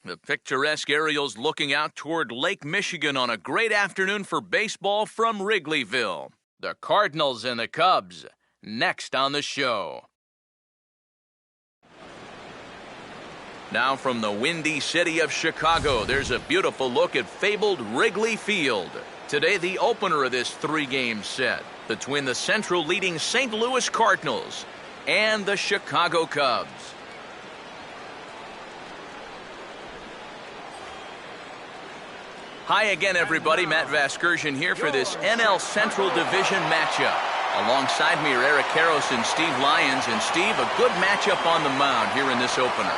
The picturesque aerials looking out toward Lake Michigan on a great afternoon for baseball from Wrigleyville. The Cardinals and the Cubs, next on the show. Now from the windy city of Chicago, there's a beautiful look at fabled Wrigley Field. Today, the opener of this three-game set between the Central leading St. Louis Cardinals and the Chicago Cubs. Hi again, everybody. Matt Vasgersian here for this NL Central Division matchup. Alongside me are Eric Karros and Steve Lyons. And Steve, a good matchup on the mound here in this opener.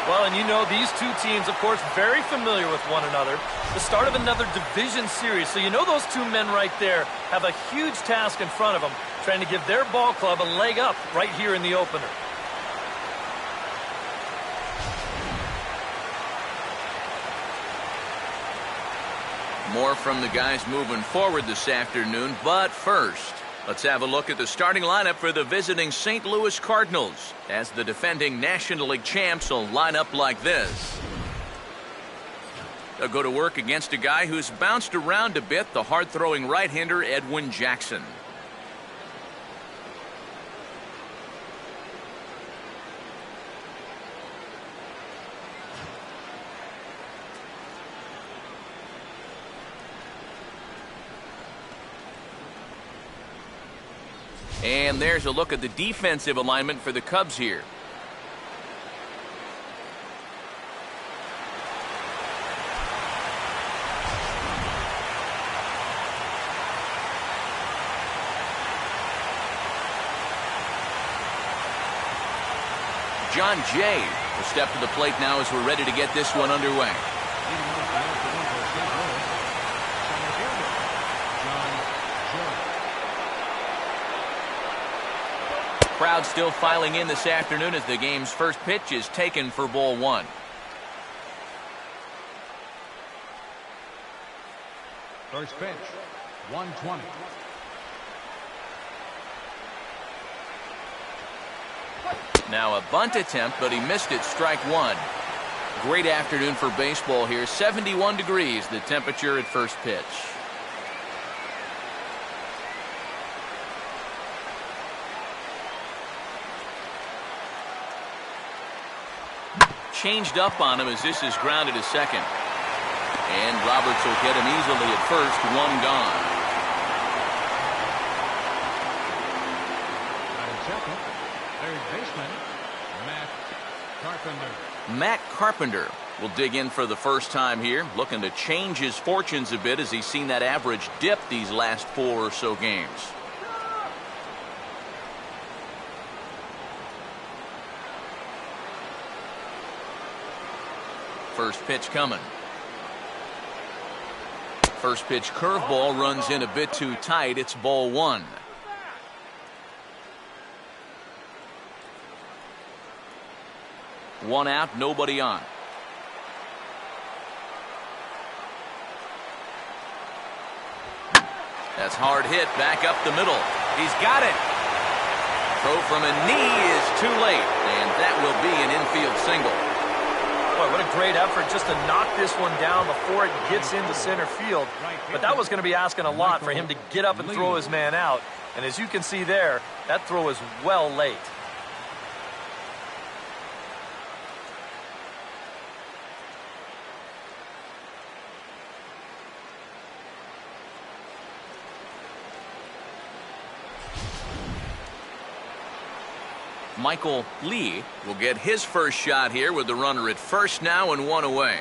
Well, and you know, these two teams, of course, very familiar with one another. The start of another division series. So you know those two men right there have a huge task in front of them, trying to give their ball club a leg up right here in the opener. More from the guys moving forward this afternoon, but first, let's have a look at the starting lineup for the visiting St. Louis Cardinals, as the defending National League champs will line up like this. They'll go to work against a guy who's bounced around a bit, the hard-throwing right-hander Edwin Jackson. And there's a look at the defensive alignment for the Cubs here. John Jay will step to the plate now as we're ready to get this one underway. Crowd still filing in this afternoon as the game's first pitch is taken for ball one. First pitch, 120. Now a bunt attempt, but he missed it, strike one. Great afternoon for baseball here. 71 degrees, the temperature at first pitch. Changed up on him as this is grounded to second. And Roberts will get him easily at first, one gone. Second, third baseman, Matt Carpenter. Matt Carpenter will dig in for the first time here, looking to change his fortunes a bit as he's seen that average dip these last 4 or so games. First pitch coming. First pitch curveball runs in a bit too tight. It's ball one. One out, nobody on. That's hard hit back up the middle. He's got it. Throw from a knee is too late, and that will be an infield single. Boy, what a great effort just to knock this one down before it gets into center field. But that was going to be asking a lot for him to get up and throw his man out. And as you can see there, that throw is well late. Michael Lee will get his first shot here with the runner at first now and one away.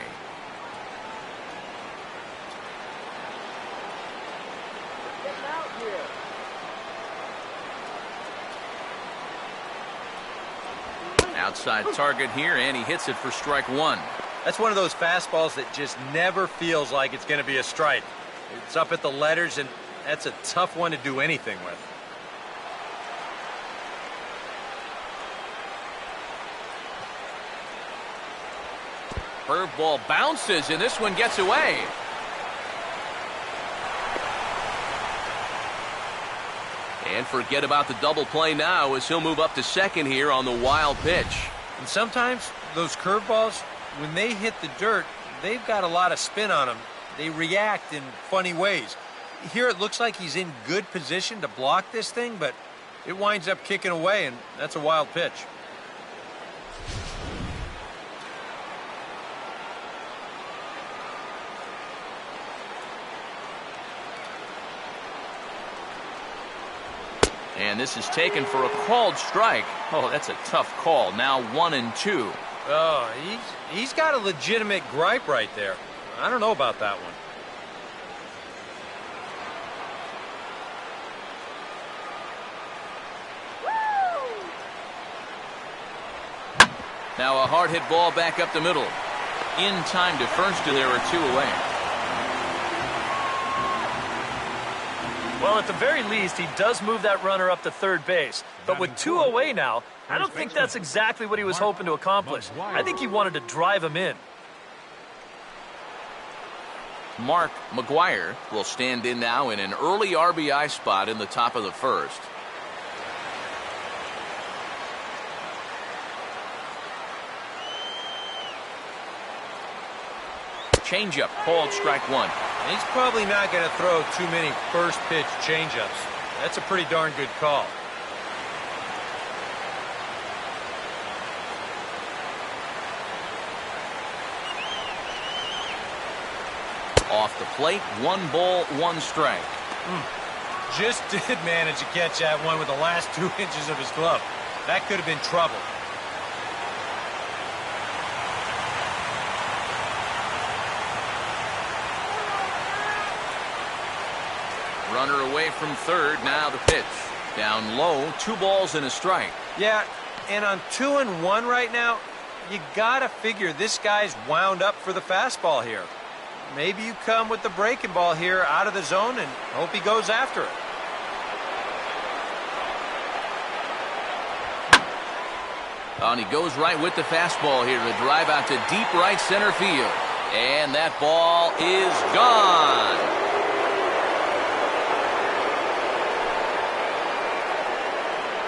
Outside target here, and he hits it for strike one. That's one of those fastballs that just never feels like it's going to be a strike. It's up at the letters, and that's a tough one to do anything with. Curveball bounces, and this one gets away. And forget about the double play now as he'll move up to second here on the wild pitch. And sometimes those curveballs, when they hit the dirt, they've got a lot of spin on them. They react in funny ways. Here it looks like he's in good position to block this thing, but it winds up kicking away, and that's a wild pitch. And this is taken for a called strike. Oh, that's a tough call. Now 1-2. Oh, he's got a legitimate gripe right there. I don't know about that one. Now a hard hit ball back up the middle. In time to first, and there are 2 away. Well, at the very least, he does move that runner up to third base. But with 2 away now, I don't think that's exactly what he was hoping to accomplish. I think he wanted to drive him in. Mark McGuire will stand in now in an early RBI spot in the top of the first. Changeup called strike 1. He's probably not going to throw too many first pitch changeups. That's a pretty darn good call. Off the plate, 1 ball, 1 strike. Just did manage to catch that one with the last 2 inches of his glove. That could have been trouble. Runner away from third. Now the pitch. Down low, 2 balls and a strike. Yeah, and on 2-1 right now, you got to figure this guy's wound up for the fastball here. Maybe you come with the breaking ball here out of the zone and hope he goes after it. Oh, and he goes right with the fastball here to drive out to deep right center field. And that ball is gone.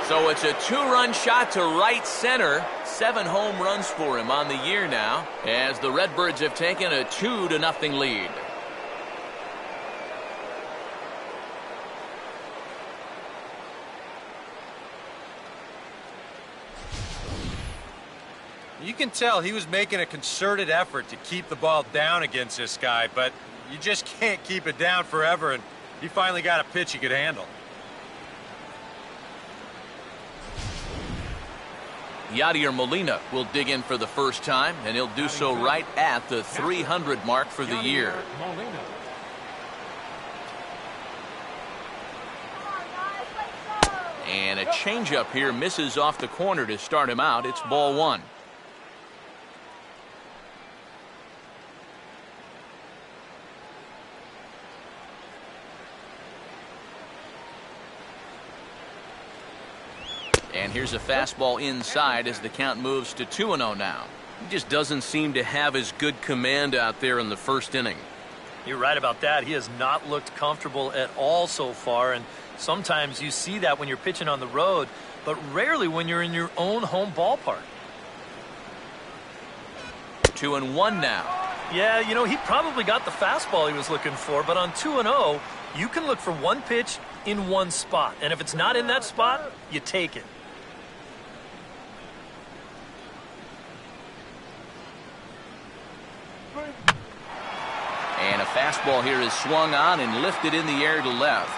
So it's a 2-run shot to right center. 7 home runs for him on the year now, as the Redbirds have taken a 2-0 lead. You can tell he was making a concerted effort to keep the ball down against this guy, but you just can't keep it down forever, and he finally got a pitch he could handle. Yadier Molina will dig in for the first time, and he'll do so right at the 300 mark for the year. And a changeup here misses off the corner to start him out. It's ball 1. And here's a fastball inside as the count moves to 2-0 now. He just doesn't seem to have as good command out there in the first inning. You're right about that. He has not looked comfortable at all so far, and sometimes you see that when you're pitching on the road, but rarely when you're in your own home ballpark. 2-1 now. Yeah, you know, he probably got the fastball he was looking for, but on 2-0, you can look for one pitch in one spot, and if it's not in that spot, you take it. And a fastball here is swung on and lifted in the air to left.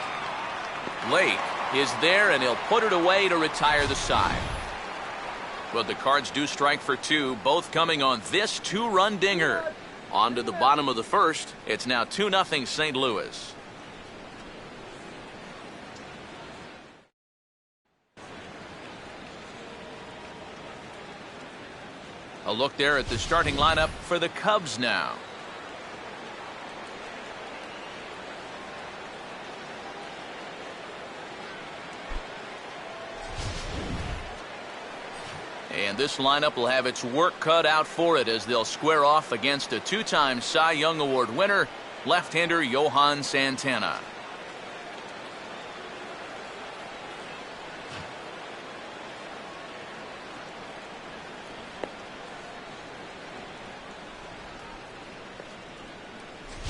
Blake is there, and he'll put it away to retire the side. But the Cards do strike for 2, both coming on this 2-run dinger. On to the bottom of the first. It's now 2-0 St. Louis. A look there at the starting lineup for the Cubs now. And this lineup will have its work cut out for it as they'll square off against a 2-time Cy Young Award winner, left-hander Johan Santana.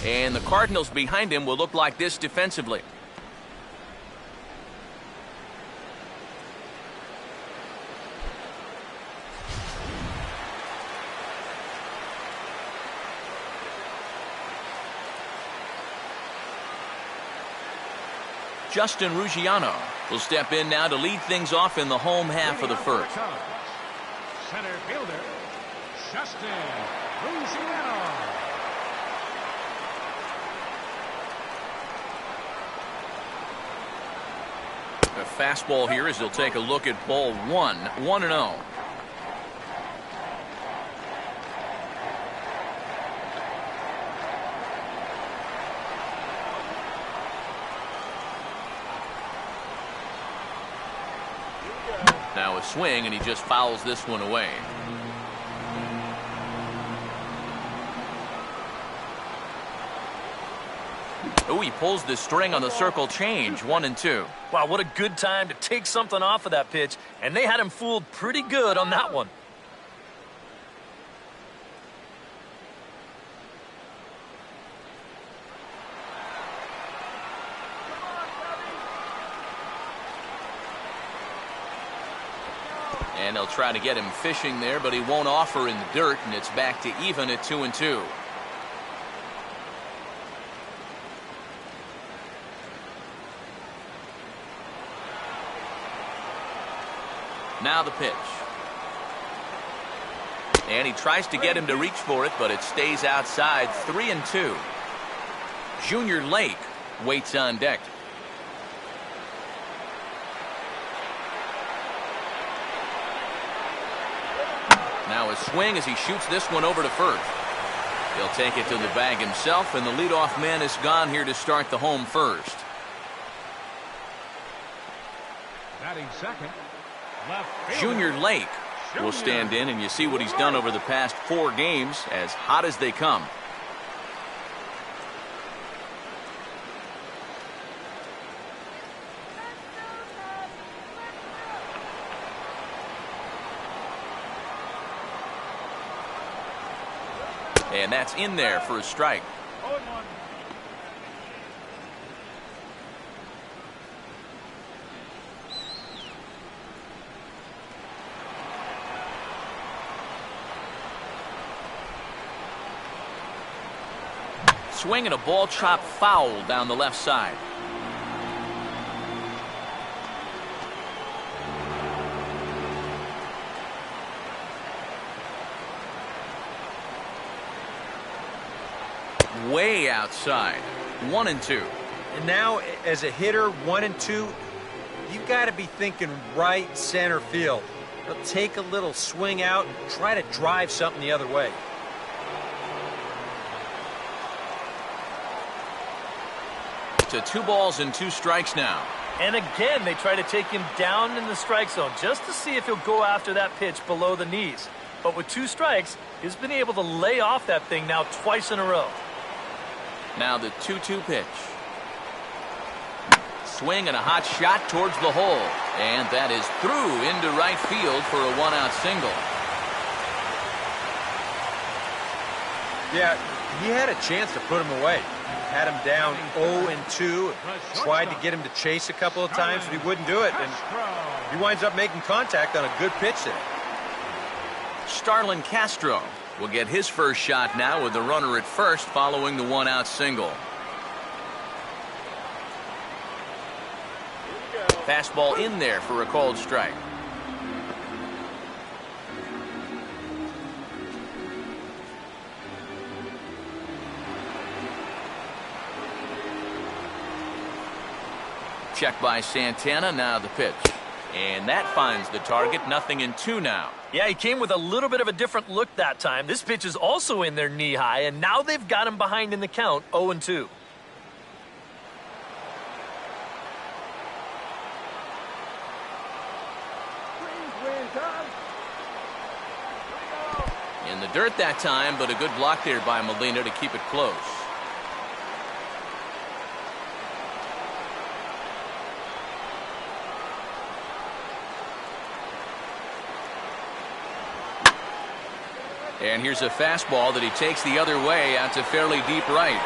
And the Cardinals behind him will look like this defensively. Justin Ruggiano will step in now to lead things off in the home half of the first. Center fielder, Justin Ruggiano. The fastball here as he'll take a look at ball 1, 1-0. Now a swing, and he just fouls this one away. Oh, he pulls the string on the circle change, 1-2. Wow, what a good time to take something off of that pitch, and they had him fooled pretty good on that one. And they'll try to get him fishing there, but he won't offer in the dirt, and it's back to even at 2-2. Now the pitch. And he tries to get him to reach for it, but it stays outside. 3-2. Junior Lake waits on deck. Now a swing as he shoots this one over to first. He'll take it to the bag himself, and the leadoff man is gone here to start the home first. Batting second, left fielder, Junior Lake will stand in, and you see what he's done over the past 4 games, as hot as they come. And that's in there for a strike. Swing and a ball chopped foul down the left side. Way outside. 1-2. And now, as a hitter, 1-2, you've got to be thinking right center field. He'll take a little swing out and try to drive something the other way. To 2 balls and 2 strikes now. And again, they try to take him down in the strike zone just to see if he'll go after that pitch below the knees. But with 2 strikes, he's been able to lay off that thing now twice in a row. Now the 2-2 pitch. Swing and a hot shot towards the hole. And that is through into right field for a 1-out single. Yeah, he had a chance to put him away. Had him down 0-2. Tried to get him to chase a couple of times, but he wouldn't do it. And he winds up making contact on a good pitch there. Starlin Castro will get his first shot now with the runner at first following the 1-out single. Fastball in there for a called strike. Check by Santana. Now the pitch. And that finds the target. 0-2 now. Yeah, he came with a little bit of a different look that time. This pitch is also in there knee high, and now they've got him behind in the count, 0-2. In the dirt that time, but a good block there by Molina to keep it close. And here's a fastball that he takes the other way out to fairly deep right.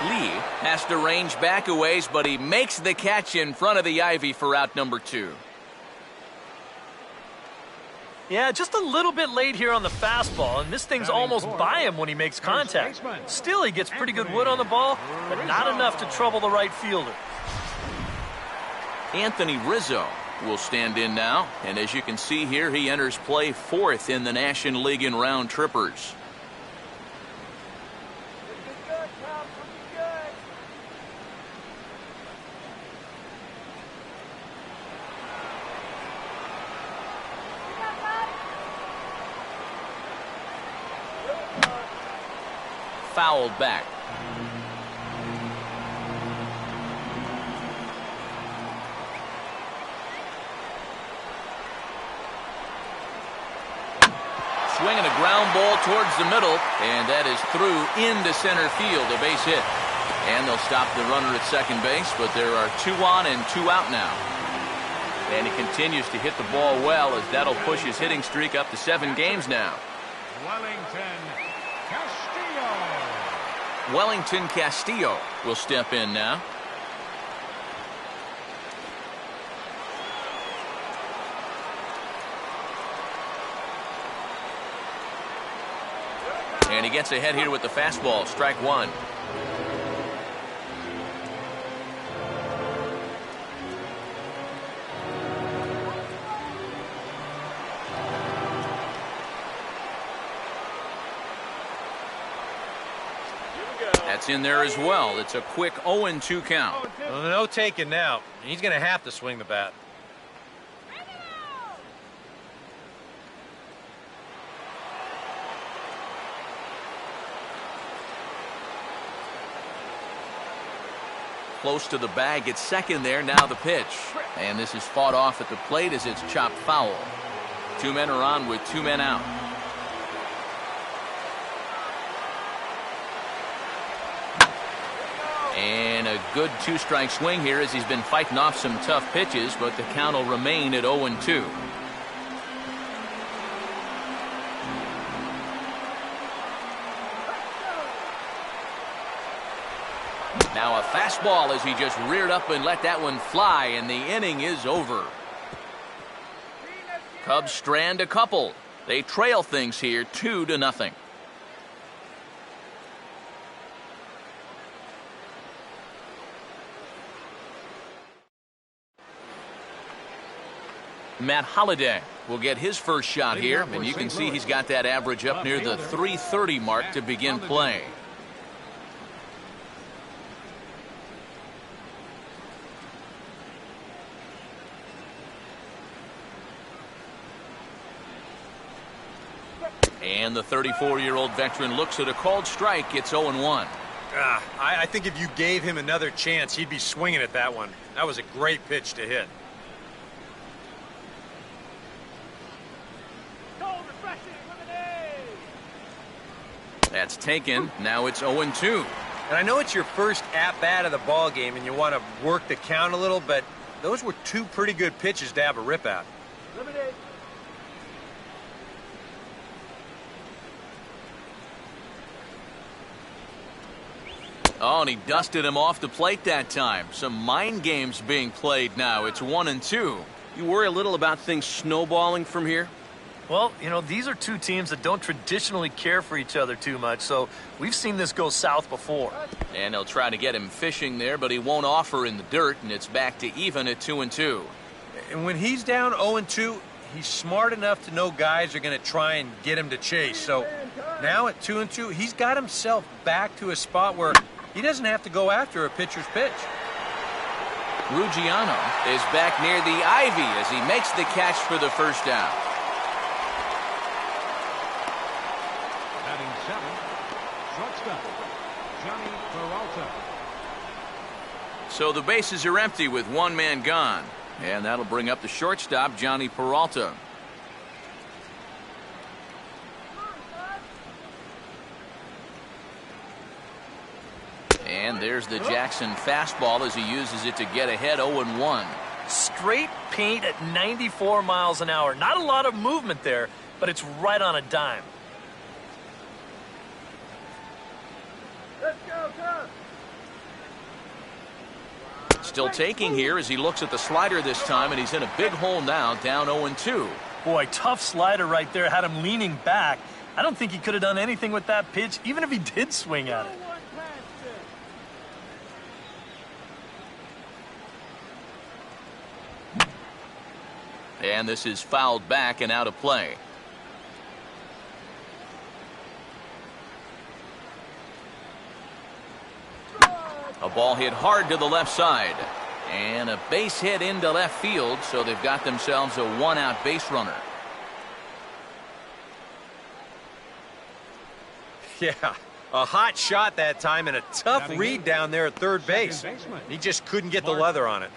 Lee has to range back a ways, but he makes the catch in front of the ivy for out number 2. Yeah, just a little bit late here on the fastball, and this thing's almost by him when he makes contact. Still, he gets pretty good wood on the ball, but not enough to trouble the right fielder. Anthony Rizzo will stand in now, and as you can see here, he enters play 4th in the National League in round trippers. Fouled back. Swinging a ground ball towards the middle, and that is through into center field, a base hit. And they'll stop the runner at second base, but there are 2 on and 2 out now. And he continues to hit the ball well, as that'll push his hitting streak up to 7 games now. Wellington Castillo will step in now. And he gets ahead here with the fastball, strike 1. That's in there as well. It's a quick 0-2 count. Well, no taking now. He's going to have to swing the bat. Close to the bag, it's second there, now the pitch. And this is fought off at the plate as it's chopped foul. 2 men are on with 2 men out. And a good 2-strike swing here as he's been fighting off some tough pitches, but the count will remain at 0-2. Now a fastball as he just reared up and let that one fly, and the inning is over. Cubs strand a couple. They trail things here 2-0. Matt Holliday will get his first shot here, and you can see he's got that average up near the 330 mark to begin play. And the 34-year-old veteran looks at a called strike. It's 0-1. I think if you gave him another chance, he'd be swinging at that one. That was a great pitch to hit. That's taken. Now it's 0-2. And I know it's your first at-bat of the ball game, and you want to work the count a little, but those were 2 pretty good pitches to have a rip at. Oh, and he dusted him off the plate that time. Some mind games being played now. It's 1-2. You worry a little about things snowballing from here? Well, you know, these are 2 teams that don't traditionally care for each other too much, so we've seen this go south before. And they'll try to get him fishing there, but he won't offer in the dirt, and it's back to even at 2-2. And when he's down 0-2, he's smart enough to know guys are going to try and get him to chase. So now at 2-2, he's got himself back to a spot where he doesn't have to go after a pitcher's pitch. Ruggiano is back near the ivy as he makes the catch for the first down. Batting 7th, shortstop, Johnny Peralta. So the bases are empty with 1 man gone. And that'll bring up the shortstop, Johnny Peralta. And there's the Jackson fastball as he uses it to get ahead 0-1. Straight paint at 94 miles an hour. Not a lot of movement there, but it's right on a dime. Let's go, Cubs! Still taking here as he looks at the slider this time, and he's in a big hole now, down 0-2. Boy, tough slider right there, had him leaning back. I don't think he could have done anything with that pitch, even if he did swing at it. And this is fouled back and out of play. A ball hit hard to the left side. And a base hit into left field, so they've got themselves a one-out base runner. Yeah, a hot shot that time and a tough read down there at third base. He just couldn't get the leather on it.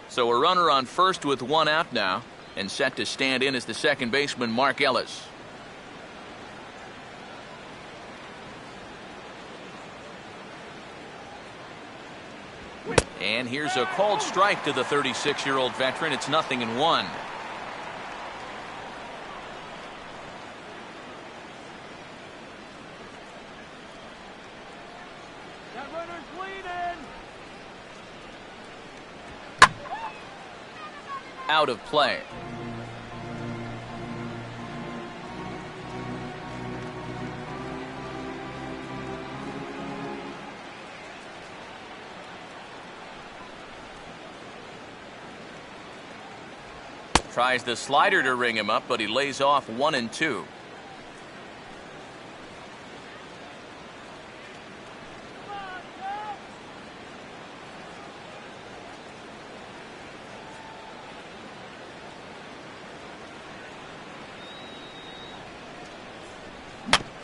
So a runner on first with one out now, and set to stand in as the second baseman, Mark Ellis. And here's a called strike to the 36-year-old veteran. It's 0-1. That runner's leading. Out of play. Tries the slider to ring him up, but he lays off 1-2.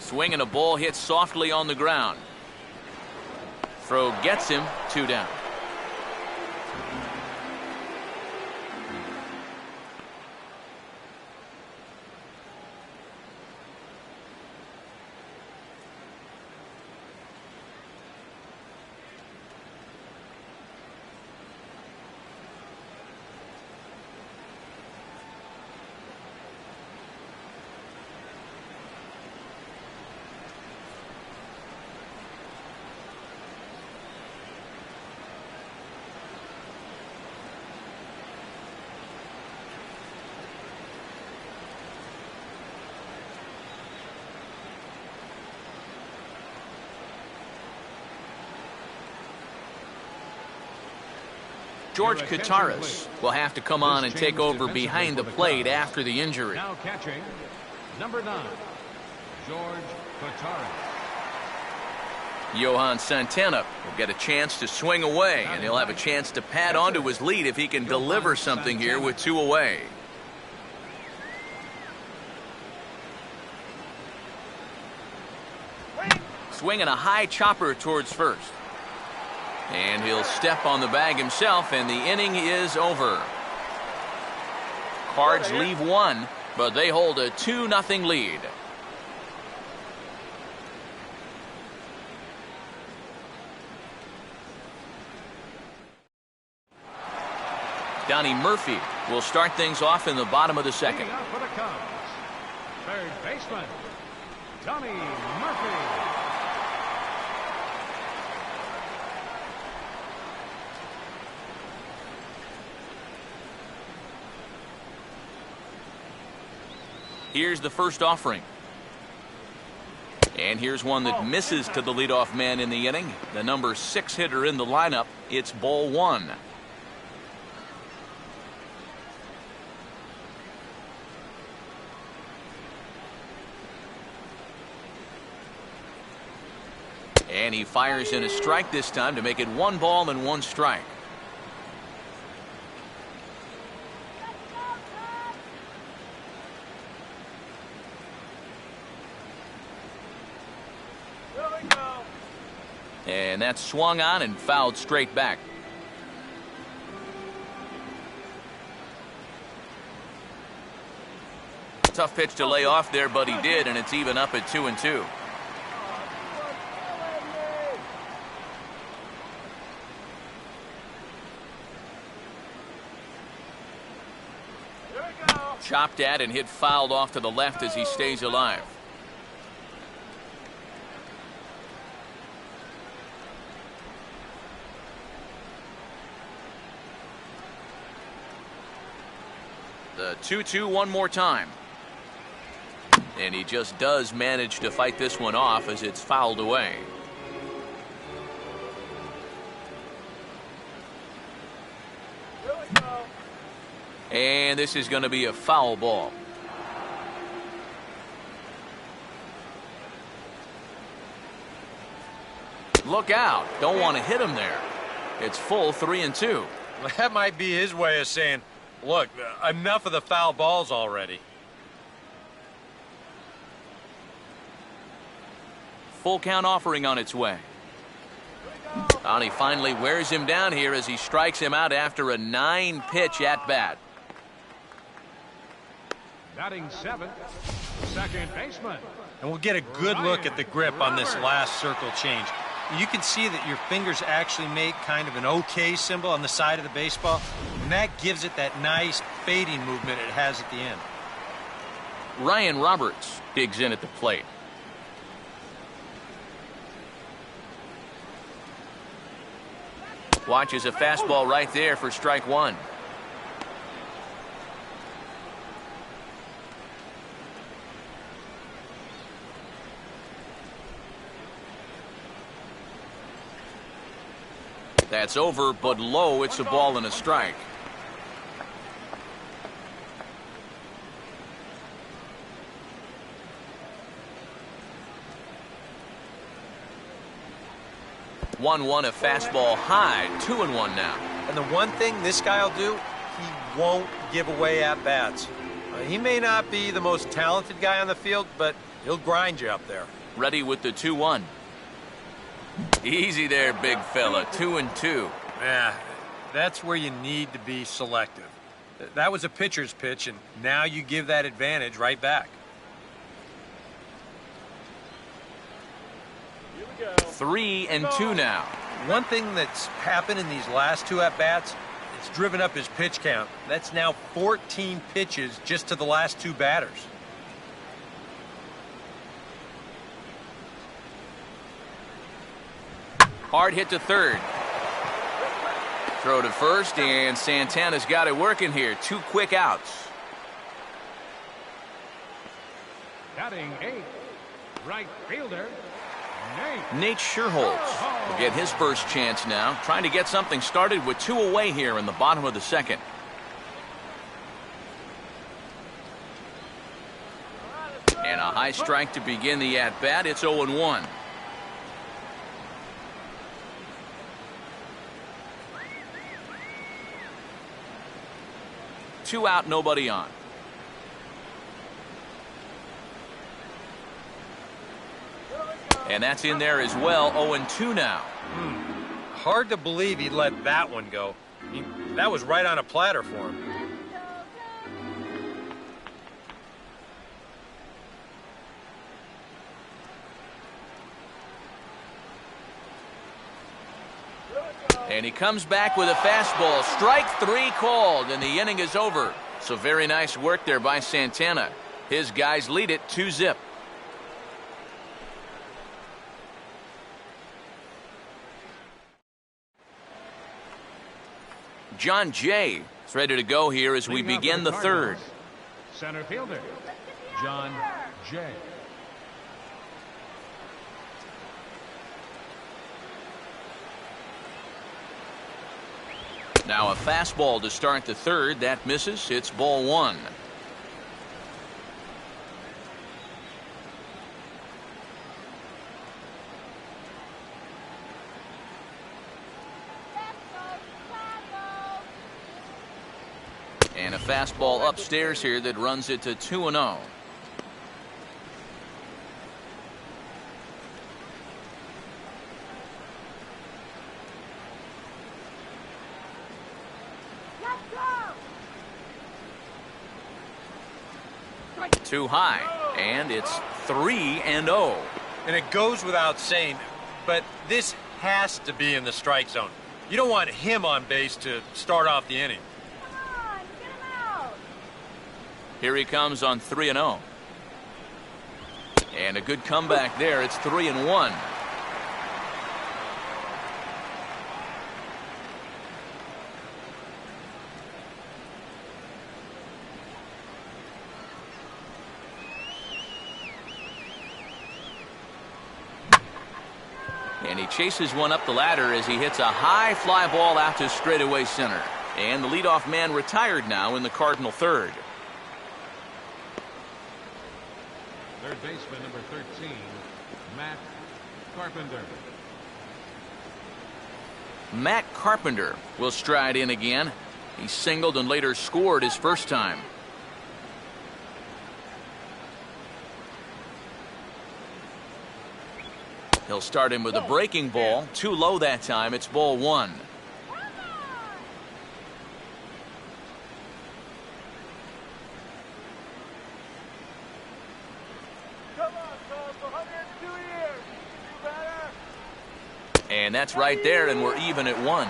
Swing and a ball hit softly on the ground. Throw gets him, 2 down. George Kataris will have to come on and take over behind the plate after the injury. Now catching, number 9, George Kataris. Johan Santana will get a chance to swing away, and he'll have a chance to pad onto his lead if he can deliver something here with 2 away. Swinging a high chopper towards first. And he'll step on the bag himself, and the inning is over. Cards leave 1, but they hold a 2-0 lead. Donnie Murphy will start things off in the bottom of the second. Leading up for the Cubs, third baseman, Donnie Murphy. Here's the first offering. And here's one that misses to the leadoff man in the inning. The number 6 hitter in the lineup. It's ball 1. And he fires in a strike this time to make it 1 ball and 1 strike. And that's swung on and fouled straight back. Tough pitch to lay off there, but he did, and it's even up at 2-2. Chopped at and hit fouled off to the left as he stays alive. 2-2 one more time. And he just does manage to fight this one off as it's fouled away. And this is going to be a foul ball. Look out. Don't want to hit him there. It's full 3-2. That might be his way of saying, look, enough of the foul balls already. Full count offering on its way. And he finally wears him down here as he strikes him out after a 9-pitch at-bat. Batting seventh, second baseman. And we'll get a good look at the grip on this last circle change. You can see that your fingers actually make kind of an OK symbol on the side of the baseball, and that gives it that nice fading movement it has at the end. Ryan Roberts digs in at the plate. Watches a fastball right there for strike one. That's over, but low. It's a ball and a strike. One, a fastball high. 2-1 now. And the one thing this guy will do, he won't give away at-bats. He may not be the most talented guy on the field, but he'll grind you up there. Ready with the 2-1. Easy there, big fella. 2-2. Yeah, that's where you need to be selective. That was a pitcher's pitch, and now you give that advantage right back. 3-2 now. One thing that's happened in these last two at-bats, it's driven up his pitch count. That's now 14 pitches just to the last two batters. Hard hit to third. Throw to first, and Santana's got it working here. 2 quick outs. Batting eighth, right fielder, Nate Scherholz will get his first chance now, trying to get something started with 2 away here in the bottom of the second. And a high strike to begin the at-bat. It's 0-1. Two out, nobody on. And that's in there as well. 0-2 now. Hard to believe he let that one go. I mean, that was right on a platter for him. And he comes back with a fastball. Strike 3 called, and the inning is over. So very nice work there by Santana. His guys lead it 2-0. John Jay is ready to go here as we begin the third. center fielder, John Jay. Now a fastball to start the third. That misses. It's ball 1. And a fastball upstairs here that runs it to 2-0. Too high, and it's 3-0. And it goes without saying, but this has to be in the strike zone. You don't want him on base to start off the inning. Come on, get him out. Here he comes on 3-0. And a good comeback there. It's 3-1. And he chases one up the ladder as he hits a high fly ball out to straightaway center. And the leadoff man retired now in the Cardinal third. Third baseman, number 13, Matt Carpenter. Matt Carpenter will stride in again. He singled and later scored his first time. He'll start him with a breaking ball. Too low that time. It's ball one. And that's right there, and we're even at one.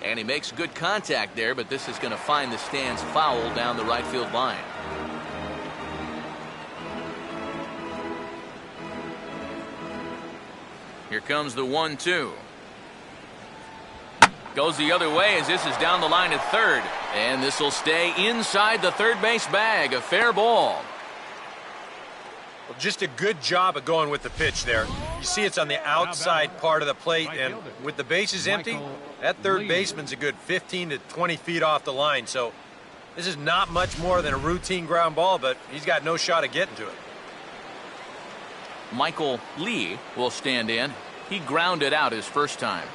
And he makes good contact there, but this is going to find the stands foul down the right field line. Here comes the 1-2. Goes the other way as this is down the line at third. And this will stay inside the third base bag. A fair ball. Well, just a good job of going with the pitch there. You see it's on the outside part of the plate, and with the bases empty, that third baseman's a good 15 to 20 feet off the line. So this is not much more than a routine ground ball, but he's got no shot of getting to it. Michael Lee will stand in. He grounded out his first time.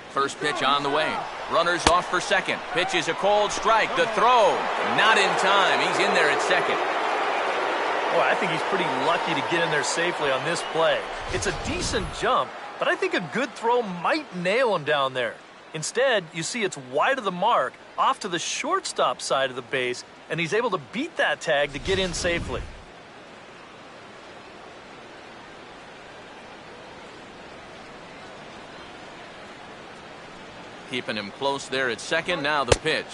First pitch on the way. Runners off for second. Pitch is a cold strike. The throw, not in time. He's in there at second. Oh, I think he's pretty lucky to get in there safely on this play. It's a decent jump, but I think a good throw might nail him down there. Instead, you see it's wide of the mark, off to the shortstop side of the base, and he's able to beat that tag to get in safely. Keeping him close there at second. Now the pitch.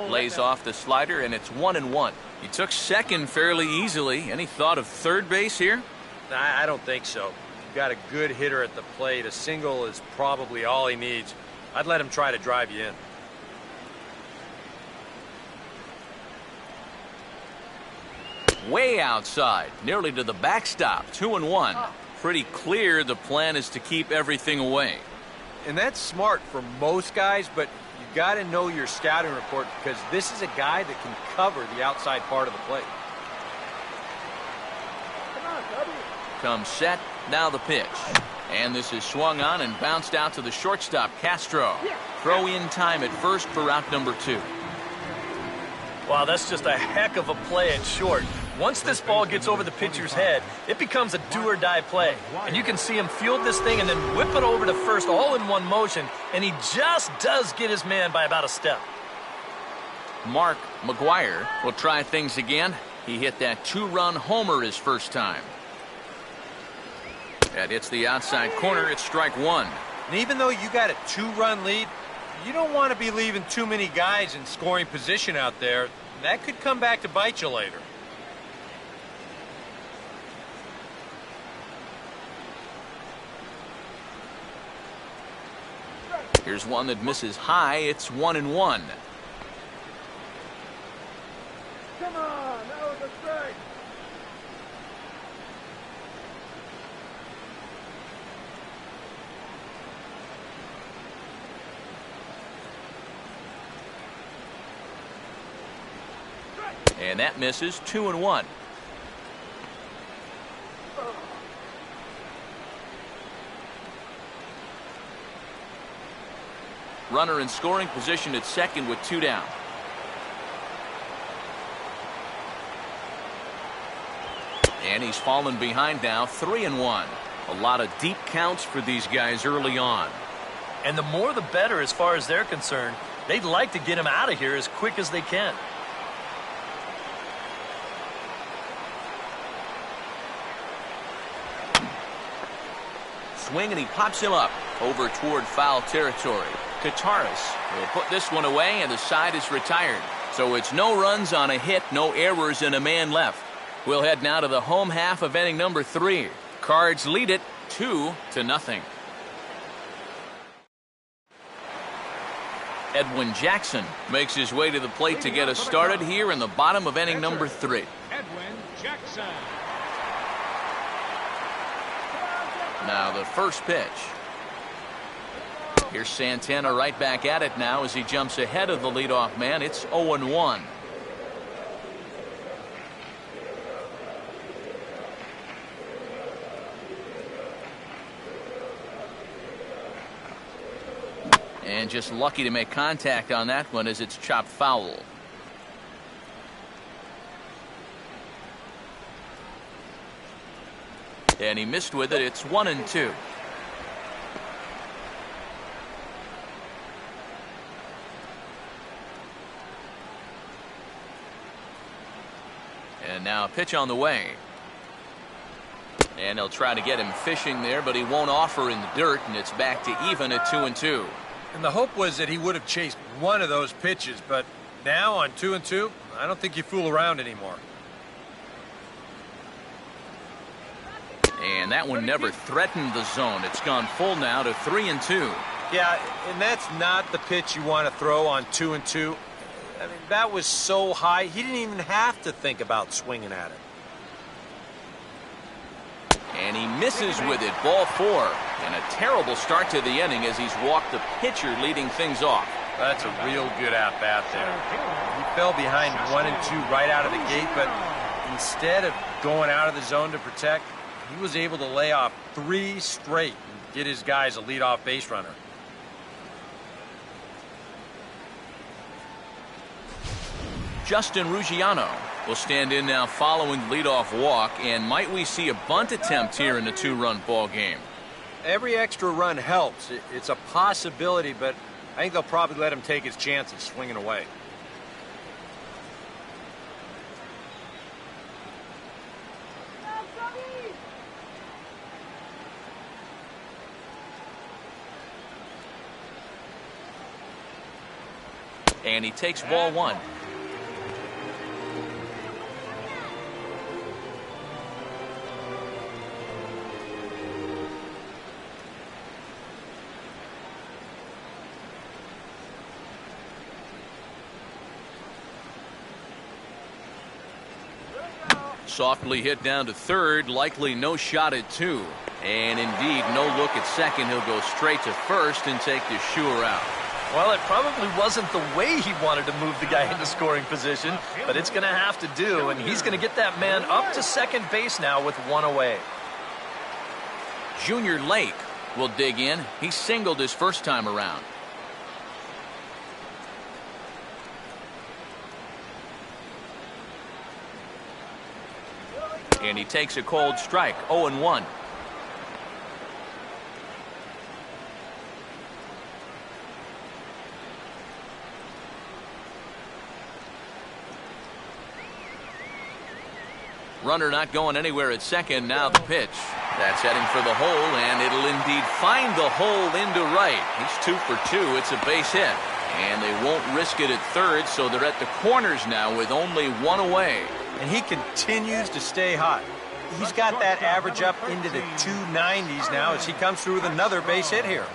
Lays off the slider, and it's 1-1. He took second fairly easily. Any thought of third base here? I don't think so. You've got a good hitter at the plate. A single is probably all he needs. I'd let him try to drive you in. Way outside, nearly to the backstop. 2-1. Pretty clear the plan is to keep everything away. And that's smart for most guys, but you got to know your scouting report, because this is a guy that can cover the outside part of the plate. Comes set, now the pitch. And this is swung on and bounced out to the shortstop, Castro. Throw in time at first for out number 2. Wow, that's just a heck of a play at short. Once this ball gets over the pitcher's head, it becomes a do-or-die play. And you can see him field this thing and then whip it over to first all in one motion, and he just does get his man by about a step. Mark McGuire will try things again. He hit that 2-run homer his first time. That hits the outside corner. It's strike one. And even though you got a 2-run lead, you don't want to be leaving too many guys in scoring position out there. That could come back to bite you later. Here's one that misses high. It's 1-1. Come on, that was a strike. And that misses. 2-1. Runner in scoring position at second with 2 down. And he's fallen behind now. 3-1. A lot of deep counts for these guys early on. And the more the better as far as they're concerned. They'd like to get him out of here as quick as they can. Swing, and he pops him up over toward foul territory. Kataris will put this one away, and the side is retired. So it's no runs on a hit, no errors, and a man left. We'll head now to the home half of inning number 3. Cards lead it 2-0. Edwin Jackson makes his way to the plate to get us started here in the bottom of inning number 3. Edwin Jackson. Now the first pitch. Here's Santana right back at it now as he jumps ahead of the leadoff man. It's 0-1. And just lucky to make contact on that one as it's chopped foul. And he missed with it. It's 1-2. And now a pitch on the way. And they'll try to get him fishing there, but he won't offer in the dirt, and it's back to even at 2-2. And the hope was that he would have chased one of those pitches, but now on 2-2, I don't think you fool around anymore. And that one never threatened the zone. It's gone full now to 3-2. Yeah, and that's not the pitch you want to throw on 2-2. I mean, that was so high, he didn't even have to think about swinging at it. And he misses with it, ball 4. And a terrible start to the inning as he's walked the pitcher leading things off. That's a real good at-bat there. He fell behind 1-2 right out of the gate, but instead of going out of the zone to protect, he was able to lay off 3 straight and get his guys a leadoff base runner. Justin Ruggiano will stand in now following the leadoff walk, and might we see a bunt attempt here in a 2-run ball game? Every extra run helps. It's a possibility, but I think they'll probably let him take his chances swinging away. And he takes ball 1. Softly hit down to third, likely no shot at 2. And indeed, no look at second. He'll go straight to first and take the Shure out. Well, it probably wasn't the way he wanted to move the guy into scoring position, but it's going to have to do, and he's going to get that man up to second base now with 1 away. Junior Lake will dig in. He singled his first time around. And he takes a cold strike, 0-1. Runner not going anywhere at second. Now the pitch. That's heading for the hole, and it'll indeed find the hole into right. He's 2 for 2. It's a base hit. And they won't risk it at third, so they're at the corners now with only 1 away. And he continues to stay hot. He's got that average up into the 290s now as he comes through with another base hit here.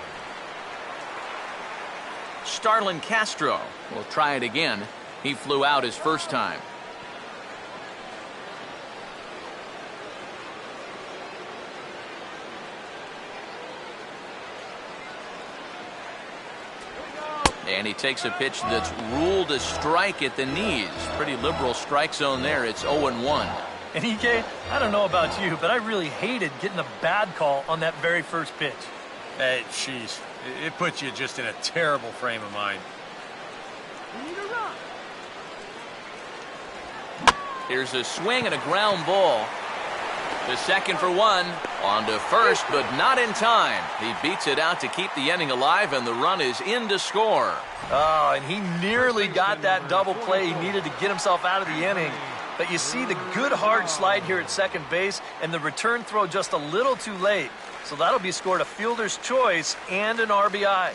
Starlin Castro will try it again. He flew out his first time. And he takes a pitch that's ruled a strike at the knees. Pretty liberal strike zone there. It's 0-1. And EK, I don't know about you, but I really hated getting a bad call on that very first pitch. Hey, jeez. It puts you just in a terrible frame of mind. Here's a swing and a ground ball. To second for 1. On to first, but not in time. He beats it out to keep the inning alive, and the run is in to score. Oh, and he nearly got that double play he needed to get himself out of the inning. But you see the good hard slide here at second base, and the return throw just a little too late. So that'll be scored a fielder's choice and an RBI.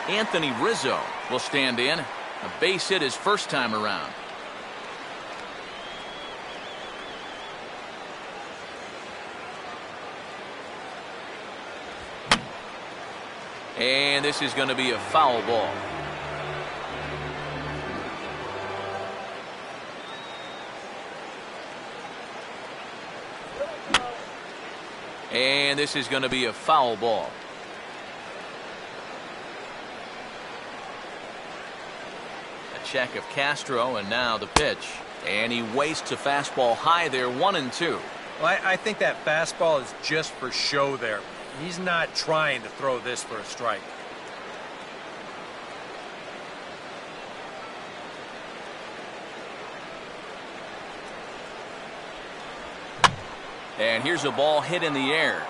Anthony Rizzo will stand in. A base hit his first time around. And this is going to be a foul ball. And this is going to be a foul ball. A check of Castro, and now the pitch. And he wastes a fastball high there, 1-2. Well, I think that fastball is just for show there. He's not trying to throw this for a strike. And here's a ball hit in the air.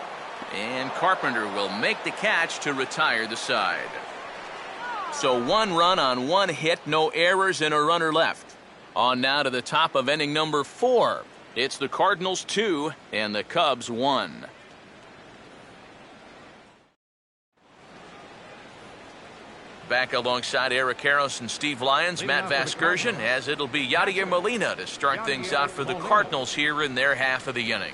And Carpenter will make the catch to retire the side. So 1 run on 1 hit, no errors, and a runner left. On now to the top of inning number 4. It's the Cardinals 2 and the Cubs 1. Back alongside Eric Karros and Steve Lyons, Matt Vasgersian, as it'll be Yadier Molina to start things out for the Cardinals here in their half of the inning.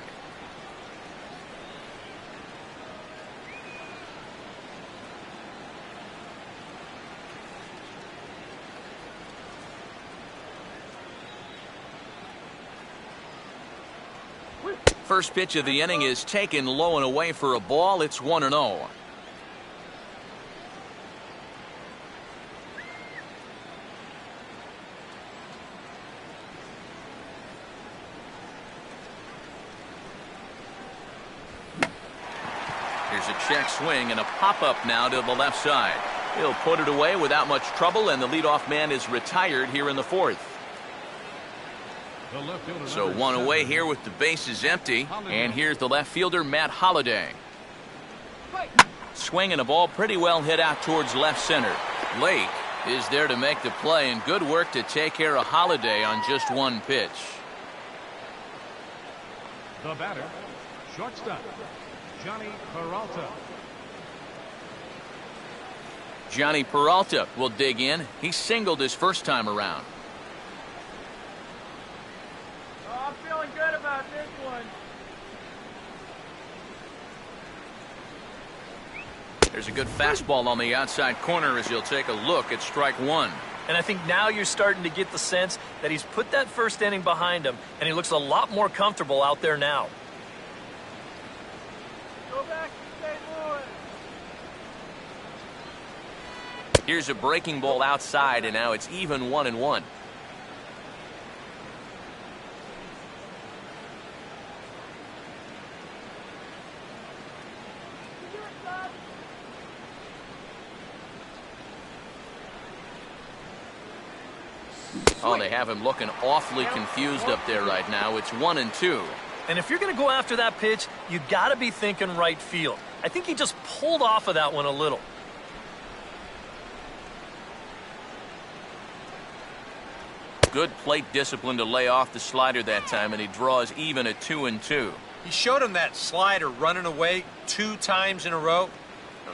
First pitch of the inning is taken low and away for a ball. It's 1-0. Here's a check swing and a pop-up now to the left side. He'll put it away without much trouble, and the leadoff man is retired here in the 4th. So 1 away here with the bases empty, and here's the left fielder, Matt Holliday. Swinging a ball pretty well hit out towards left center. Lake is there to make the play, and good work to take care of Holliday on just 1 pitch. The batter, shortstop, Johnny Peralta. Johnny Peralta will dig in. He singled his first time around. Oh, I'm feeling good about this one. There's a good fastball on the outside corner as he'll take a look at strike 1. And I think now you're starting to get the sense that he's put that first inning behind him, and he looks a lot more comfortable out there now. Go back to St. Louis. Here's a breaking ball outside, and now it's even 1-1. Oh, they have him looking awfully confused up there right now. It's 1-2. And if you're going to go after that pitch, you got to be thinking right field. I think he just pulled off of that one a little. Good plate discipline to lay off the slider that time, and he draws even at 2-2. He showed him that slider running away 2 times in a row.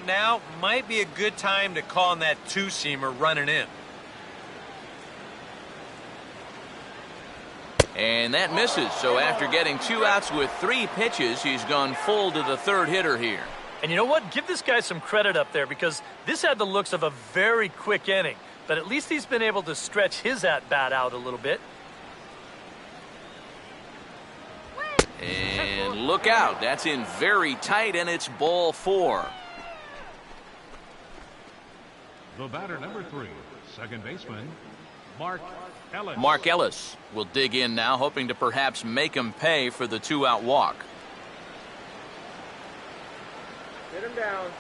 Now might be a good time to call on that 2-seamer running in. And that misses. So after getting 2 outs with 3 pitches, he's gone full to the 3rd hitter here. And you know what? Give this guy some credit up there, because this had the looks of a very quick inning. But at least he's been able to stretch his at-bat out a little bit. And look out. That's in very tight, and it's ball 4. The batter, number 3, second baseman, Mark Ellis. Mark Ellis will dig in now, hoping to perhaps make him pay for the 2-out walk. Get him down.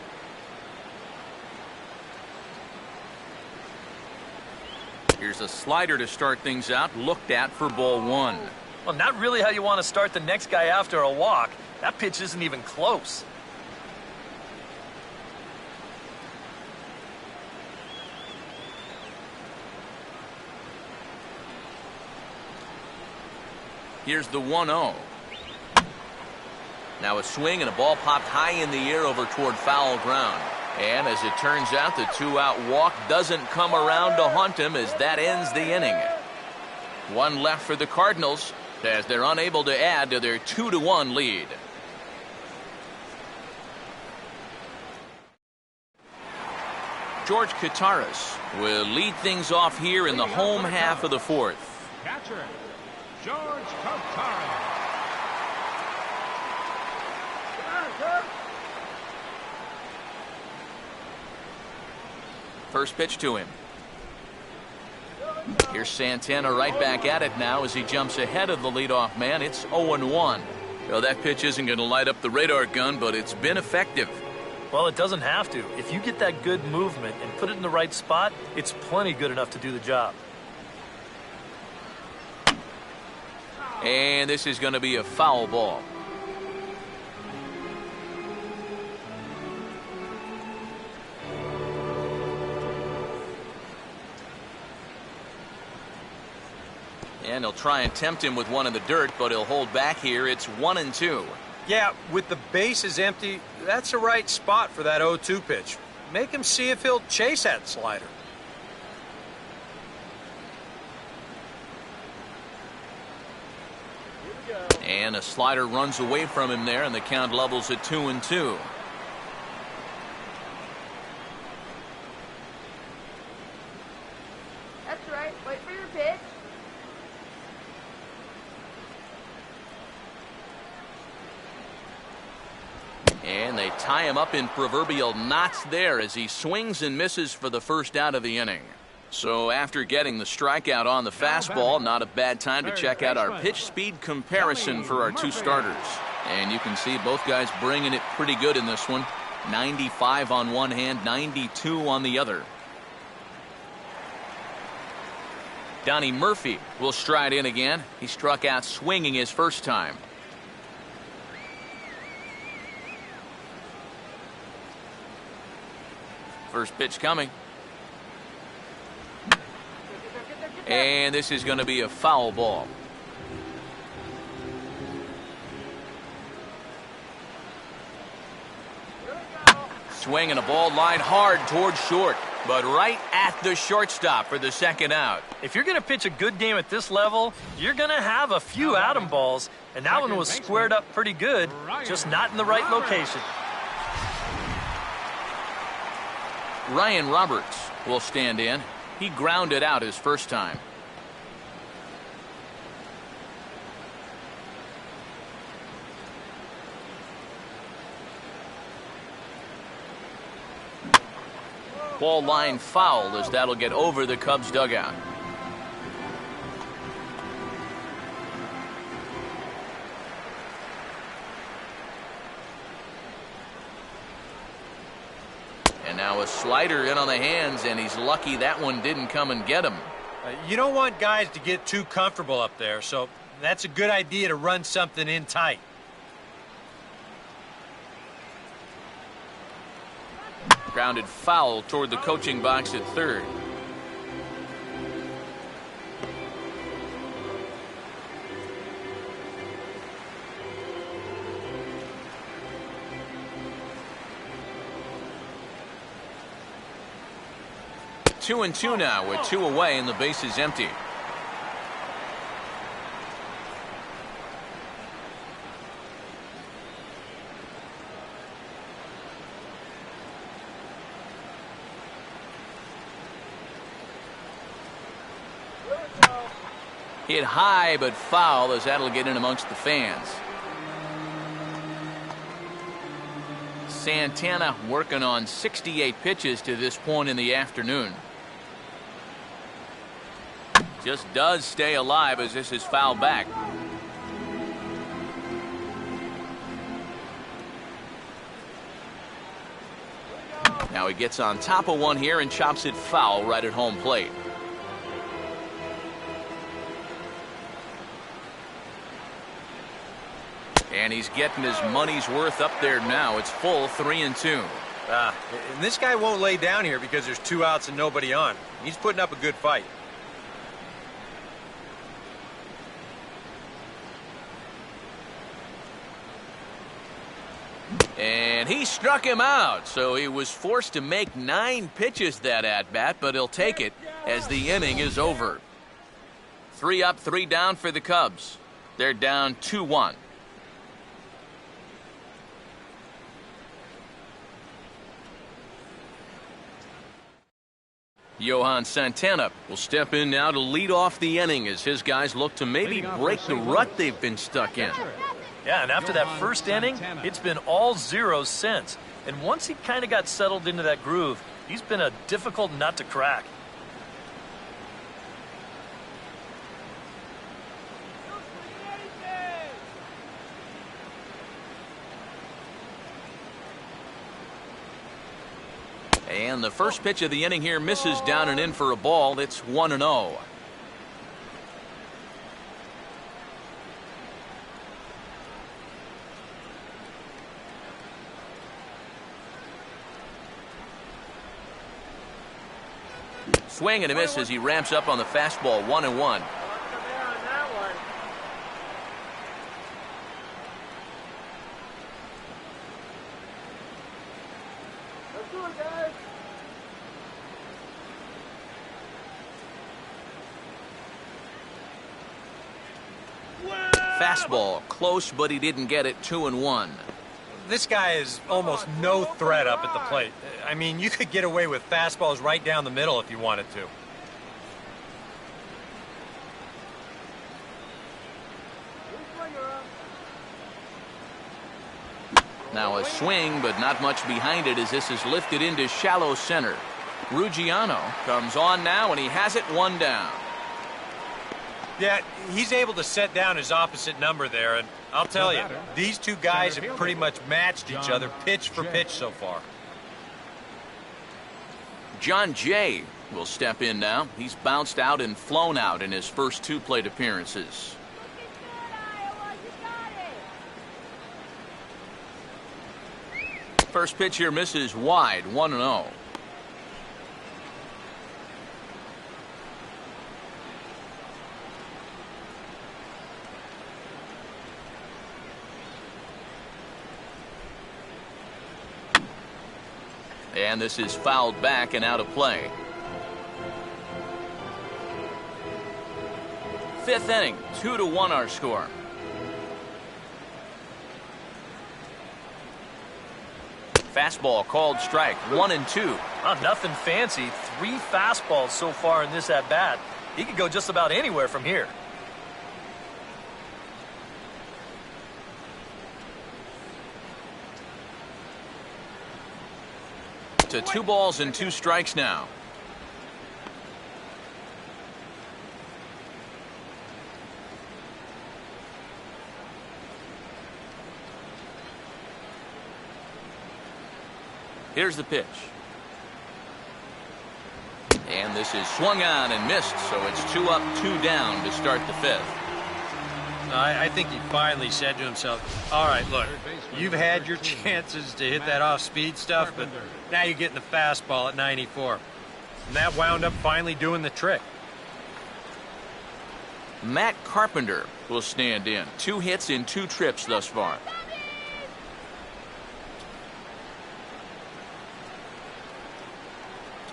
Here's a slider to start things out, looked at for ball 1. Well, not really how you want to start the next guy after a walk. That pitch isn't even close. Here's the 1-0. Now a swing and a ball popped high in the air over toward foul ground. And as it turns out, the 2-out walk doesn't come around to haunt him as that ends the inning. One left for the Cardinals as they're unable to add to their 2-1 lead. George Kataris will lead things off here in the home half of the fourth. Catcher, George Cardinals. First pitch to him. Here's Santana right back at it now as he jumps ahead of the leadoff man. It's 0-1. Well, that pitch isn't going to light up the radar gun, but it's been effective. Well, it doesn't have to. If you get that good movement and put it in the right spot, it's plenty good enough to do the job. And this is going to be a foul ball. And he'll try and tempt him with one in the dirt, but he'll hold back here. It's 1-2. Yeah, with the bases empty, that's the right spot for that 0-2 pitch. Make him see if he'll chase that slider. And a slider runs away from him there, and the count levels at 2-2. That's right. Wait for your pitch. And they tie him up in proverbial knots there as he swings and misses for the first out of the inning. So after getting the strikeout on the fastball, not a bad time to check out our pitch speed comparison for our two starters. And you can see both guys bringing it pretty good in this one. 95 on one hand, 92 on the other. Donnie Murphy will stride in again. He struck out swinging his first time. First pitch coming. And this is going to be a foul ball. Swing and a ball line hard towards short, but right at the shortstop for the second out. If you're going to pitch a good game at this level, you're going to have a few out-em balls, and that one was squared up pretty good, just not in the right location. Ryan Roberts will stand in. He grounded out his first time. Ball line foul as that'll get over the Cubs dugout. And now a slider in on the hands, and he's lucky that one didn't come and get him. You don't want guys to get too comfortable up there, so that's a good idea to run something in tight. Grounded foul toward the coaching box at third. Two and two now with two away and the base is empty. Hit high but foul as that'll get in amongst the fans. Santana working on 68 pitches to this point in the afternoon. Just does stay alive as this is fouled back. Now he gets on top of one here and chops it foul right at home plate. And he's getting his money's worth up there now. It's full 3-2. And this guy won't lay down here because there's 2 outs and nobody on. He's putting up a good fight. And And he struck him out, so he was forced to make 9 pitches that at-bat, but he'll take it as the inning is over. 3 up, 3 down for the Cubs. They're down 2-1. Johan Santana will step in now to lead off the inning as his guys look to maybe break the rut they've been stuck in. Yeah, and after that first inning, it's been all zeros since. And once he kind of got settled into that groove, he's been a difficult nut to crack. And the first pitch of the inning here misses down and in for a ball. It's 1-0. Swing and a miss as he ramps up on the fastball. 1-1. Fastball close, but he didn't get it. 2-1. This guy is almost no threat up at the plate. I mean, you could get away with fastballs right down the middle if you wanted to. Now a swing, but not much behind it as this is lifted into shallow center. Ruggiano comes on now, and he has it 1 down. Yeah, he's able to set down his opposite number there, and I'll tell you, these two guys have pretty much matched each other pitch for pitch so far. John Jay will step in now. He's bounced out and flown out in his first 2 plate appearances. First pitch here misses wide. 1-0. And this is fouled back and out of play. 5th inning, 2-1 our score. Fastball called strike. 1-2. Nothing fancy. 3 fastballs so far in this at bat. He could go just about anywhere from here. To 2 balls and 2 strikes now. Here's the pitch. And this is swung on and missed, so it's 2 up, 2 down to start the 5th. I think he finally said to himself, all right, look, you've had your chances to hit that off-speed stuff, but now you're getting the fastball at 94. And that wound up finally doing the trick. Matt Carpenter will stand in. 2 hits in 2 trips thus far.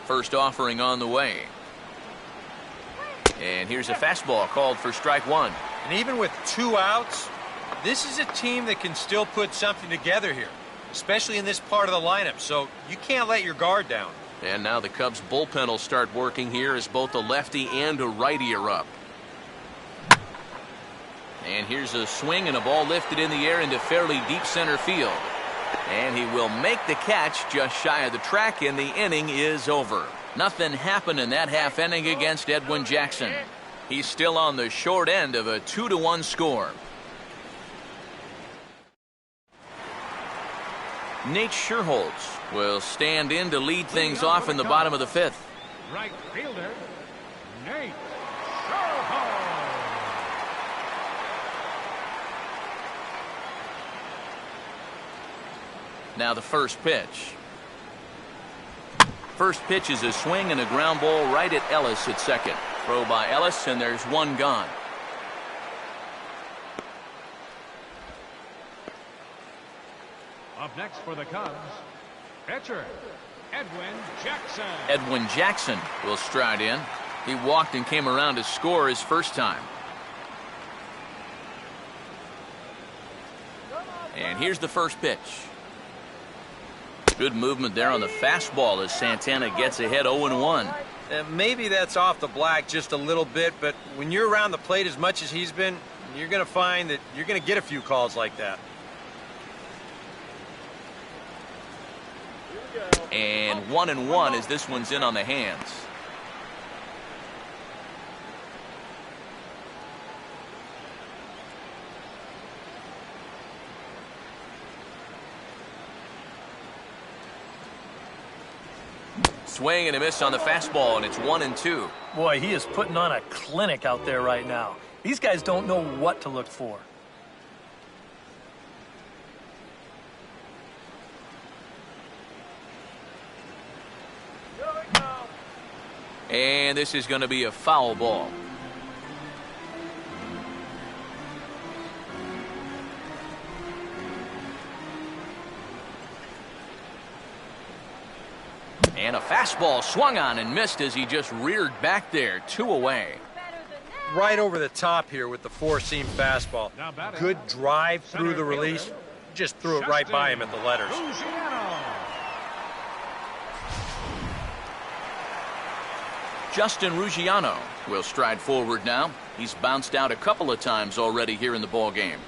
First offering on the way. And here's a fastball called for strike 1. And even with 2 outs, this is a team that can still put something together here, especially in this part of the lineup, so you can't let your guard down. And now the Cubs bullpen will start working here as both a lefty and a righty are up. And here's a swing and a ball lifted in the air into fairly deep center field. And he will make the catch just shy of the track, and the inning is over. Nothing happened in that half inning against Edwin Jackson. He's still on the short end of a 2-1 score. Nate Scherholz will stand in to lead things off in the bottom of the 5th. Right fielder, Nate Scherholz. Now the first pitch. First pitch is a swing and a ground ball right at Ellis at second. Throw by Ellis, and there's 1 gone. Up next for the Cubs, pitcher Edwin Jackson. Edwin Jackson will stride in. He walked and came around to score his first time. And here's the first pitch. Good movement there on the fastball as Santana gets ahead 0-1. Maybe that's off the black just a little bit, but when you're around the plate as much as he's been, you're going to find that you're going to get a few calls like that. And 1-1 as this one's in on the hands. Swing and a miss on the fastball, and it's 1-2. Boy, he is putting on a clinic out there right now. These guys don't know what to look for. And this is going to be a foul ball. And a fastball swung on and missed as he just reared back there, 2 away. Right over the top here with the four-seam fastball. Good drive through the release. Just threw it right by him at the letters. Justin Ruggiano will stride forward now. He's bounced out a couple of times already here in the ball game.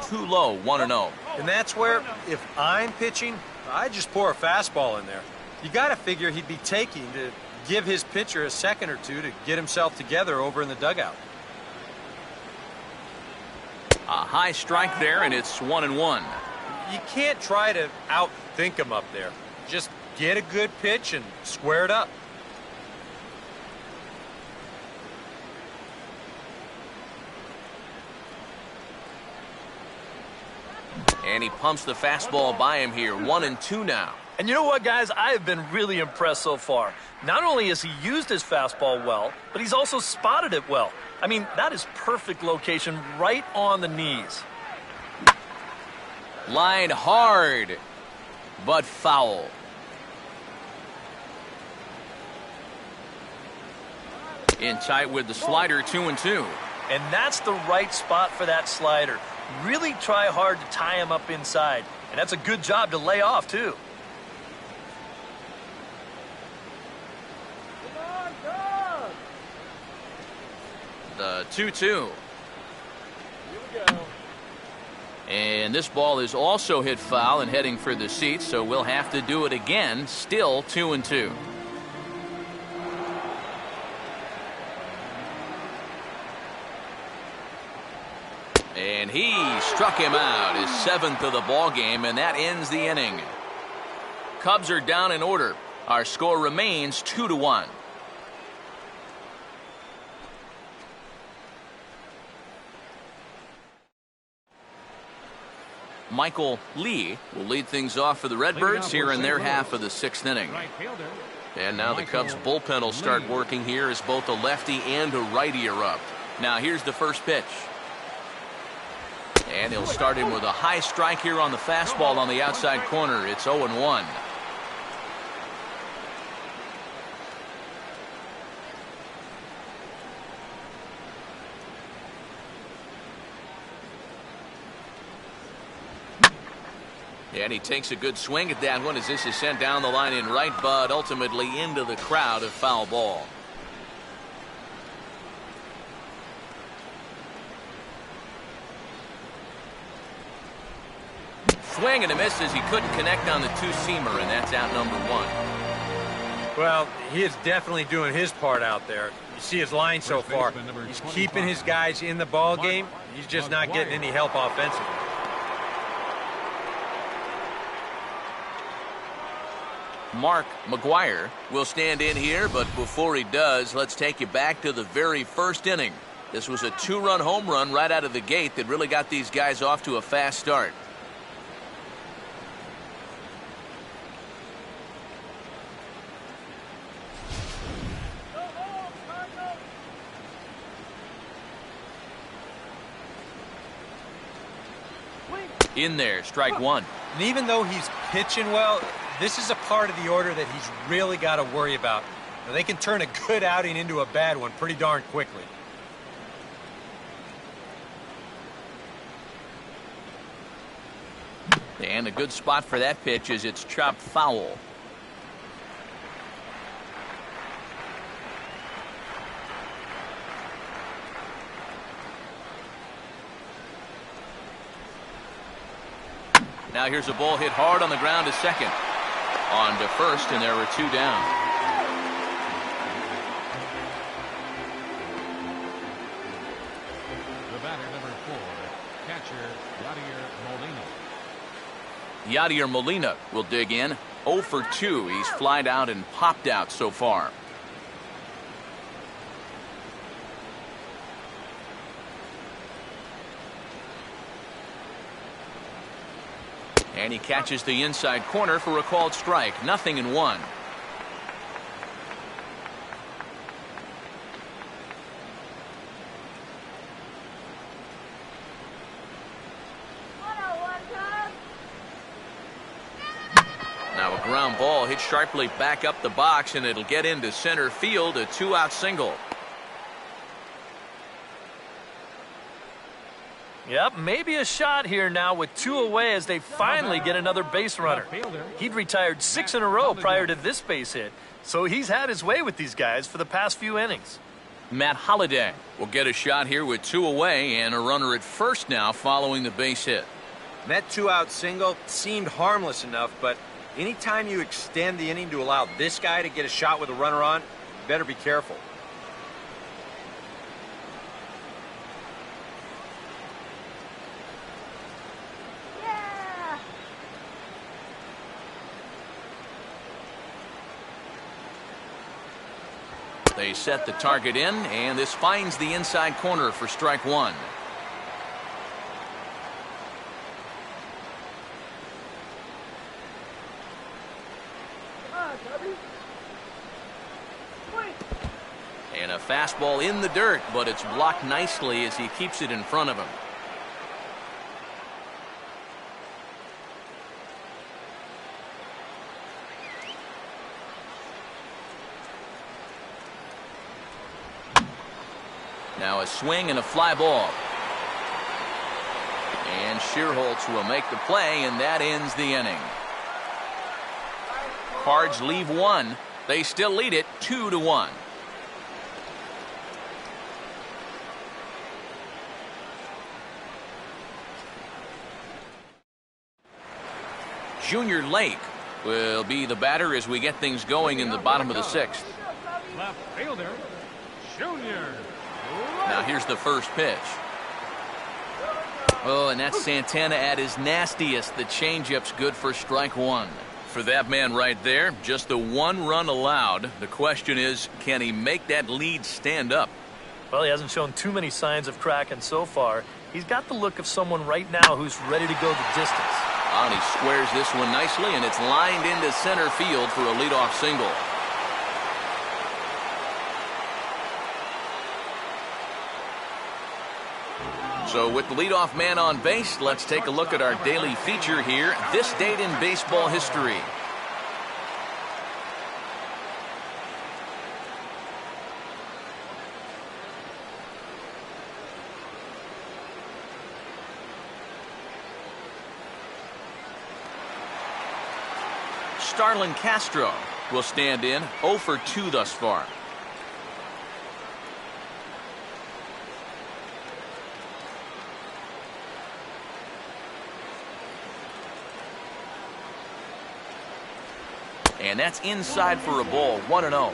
Too low, 1-0. And that's where, if I'm pitching, I just pour a fastball in there. You got to figure he'd be taking to give his pitcher a second or two to get himself together over in the dugout. A high strike there, and it's 1-1. You can't try to outthink him up there. Just get a good pitch and square it up. And he pumps the fastball by him here, 1-2 now. And you know what, guys? I have been really impressed so far. Not only has he used his fastball well, but he's also spotted it well. I mean, that is perfect location right on the knees. Line hard, but foul. In tight with the slider, 2-2. And that's the right spot for that slider. Really try hard to tie him up inside. And that's a good job to lay off, too. The 2-2. And this ball is also hit foul and heading for the seats, so we'll have to do it again. Still 2-2. And he struck him out, his 7th of the ball game, and that ends the inning. Cubs are down in order. Our score remains 2-1. Michael Lee will lead things off for the Redbirds here in their half of the 6th inning. And now the Cubs bullpen will start working here as both a lefty and a righty are up. Now here's the first pitch. And he'll start him with a high strike here on the fastball on the outside corner. It's 0-1. And he takes a good swing at that one as this is sent down the line in right, but ultimately into the crowd of foul ball. Swing and a miss as he couldn't connect on the two-seamer, and that's out number 1. Well, he is definitely doing his part out there. You see his line so far. He's keeping his guys in the ball game. He's just not getting any help offensively. Mark McGuire will stand in here, but before he does, let's take you back to the very first inning. This was a 2-run home run right out of the gate that really got these guys off to a fast start. In there, strike one. And even though he's pitching well, this is a part of the order that he's really got to worry about. Now, they can turn a good outing into a bad one pretty darn quickly. And a good spot for that pitch is it's chopped foul. Now here's a ball hit hard on the ground to second. On to first, and there were two down. The batter, number 4, catcher Yadier Molina. Yadier Molina will dig in. 0 for 2. He's flied out and popped out so far. And he catches the inside corner for a called strike. 0-1. Now a ground ball hit sharply back up the box, and it'll get into center field, a 2-out single. Yep, maybe a shot here now with 2 away as they finally get another base runner. He'd retired 6 in a row prior to this base hit, so he's had his way with these guys for the past few innings. Matt Holliday will get a shot here with 2 away and a runner at first now following the base hit. That 2-out single seemed harmless enough, but anytime you extend the inning to allow this guy to get a shot with a runner on, you better be careful. They set the target in, and this finds the inside corner for strike one. And a fastball in the dirt, but it's blocked nicely as he keeps it in front of him. Now a swing and a fly ball. And Shearholtz will make the play, and that ends the inning. Cards leave one. They still lead it 2-1. Junior Lake will be the batter as we get things going in the bottom of the 6th. Left fielder, Junior. Now here's the first pitch. Oh, and that's Santana at his nastiest. The changeup's good for strike one. For that man right there, just the 1 run allowed. The question is, can he make that lead stand up? Well, he hasn't shown too many signs of cracking so far. He's got the look of someone right now who's ready to go the distance. And he squares this one nicely, and it's lined into center field for a leadoff single. So with the leadoff man on base, let's take a look at our daily feature here. This date in baseball history. Starlin Castro will stand in. 0 for 2 thus far. And that's inside for a ball. 1-0.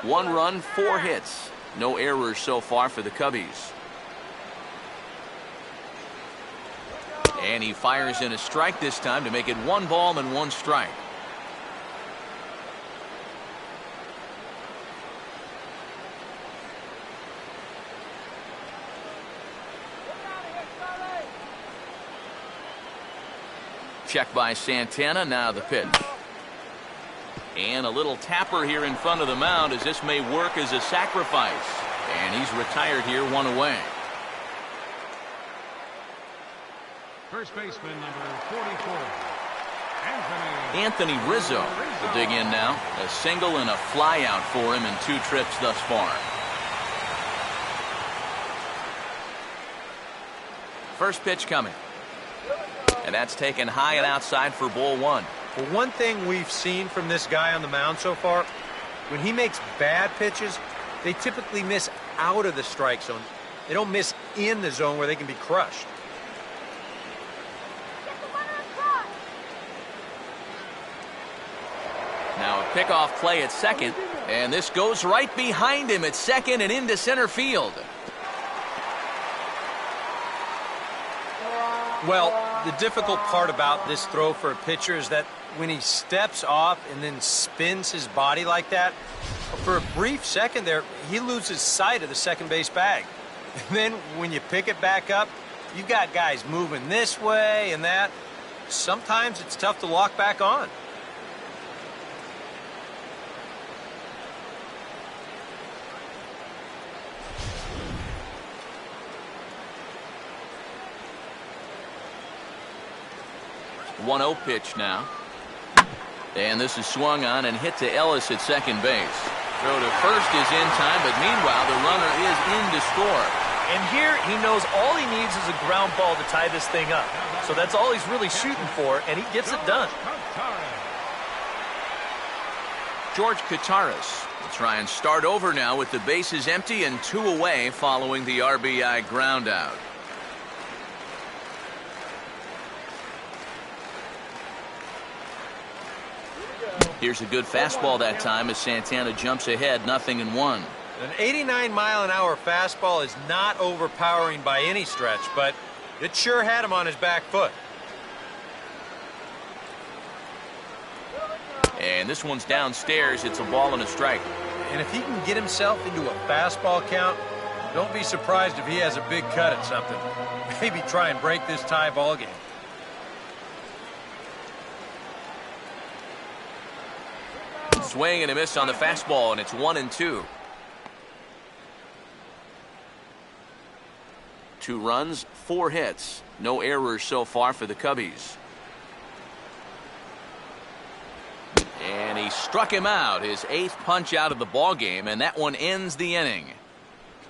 One run, 4 hits. No errors so far for the Cubbies. And he fires in a strike this time to make it 1 ball and 1 strike. Check by Santana. Now the pitch. And a little tapper here in front of the mound as this may work as a sacrifice. And he's retired here, 1 away. First baseman number 44, Anthony Rizzo will dig in now. A single and a fly out for him in 2 trips thus far. First pitch coming. And that's taken high and outside for ball 1. Well, one thing we've seen from this guy on the mound so far, when he makes bad pitches, they typically miss out of the strike zone. They don't miss in the zone where they can be crushed. Now a pickoff play at second, and this goes right behind him at second and into center field. Well, the difficult part about this throw for a pitcher is that when he steps off and then spins his body like that, for a brief second there, he loses sight of the second base bag. And then when you pick it back up, you've got guys moving this way and that. Sometimes it's tough to lock back on. The 1-0 pitch now. And this is swung on and hit to Ellis at second base. Throw to first is in time, but meanwhile the runner is in to score. And here he knows all he needs is a ground ball to tie this thing up. So that's all he's really shooting for, and he gets it done. George Kataris will try and start over now with the bases empty and 2 away following the RBI ground out. Here's a good fastball that time as Santana jumps ahead, 0-1. An 89-mile-an-hour fastball is not overpowering by any stretch, but it sure had him on his back foot. And this one's downstairs. It's a ball and a strike. And if he can get himself into a fastball count, don't be surprised if he has a big cut at something. Maybe try and break this tie ball game. Swing and a miss on the fastball, and it's 1-2. 2 runs, 4 hits. No errors so far for the Cubbies. And he struck him out, his 8th punch out of the ball game, and that one ends the inning.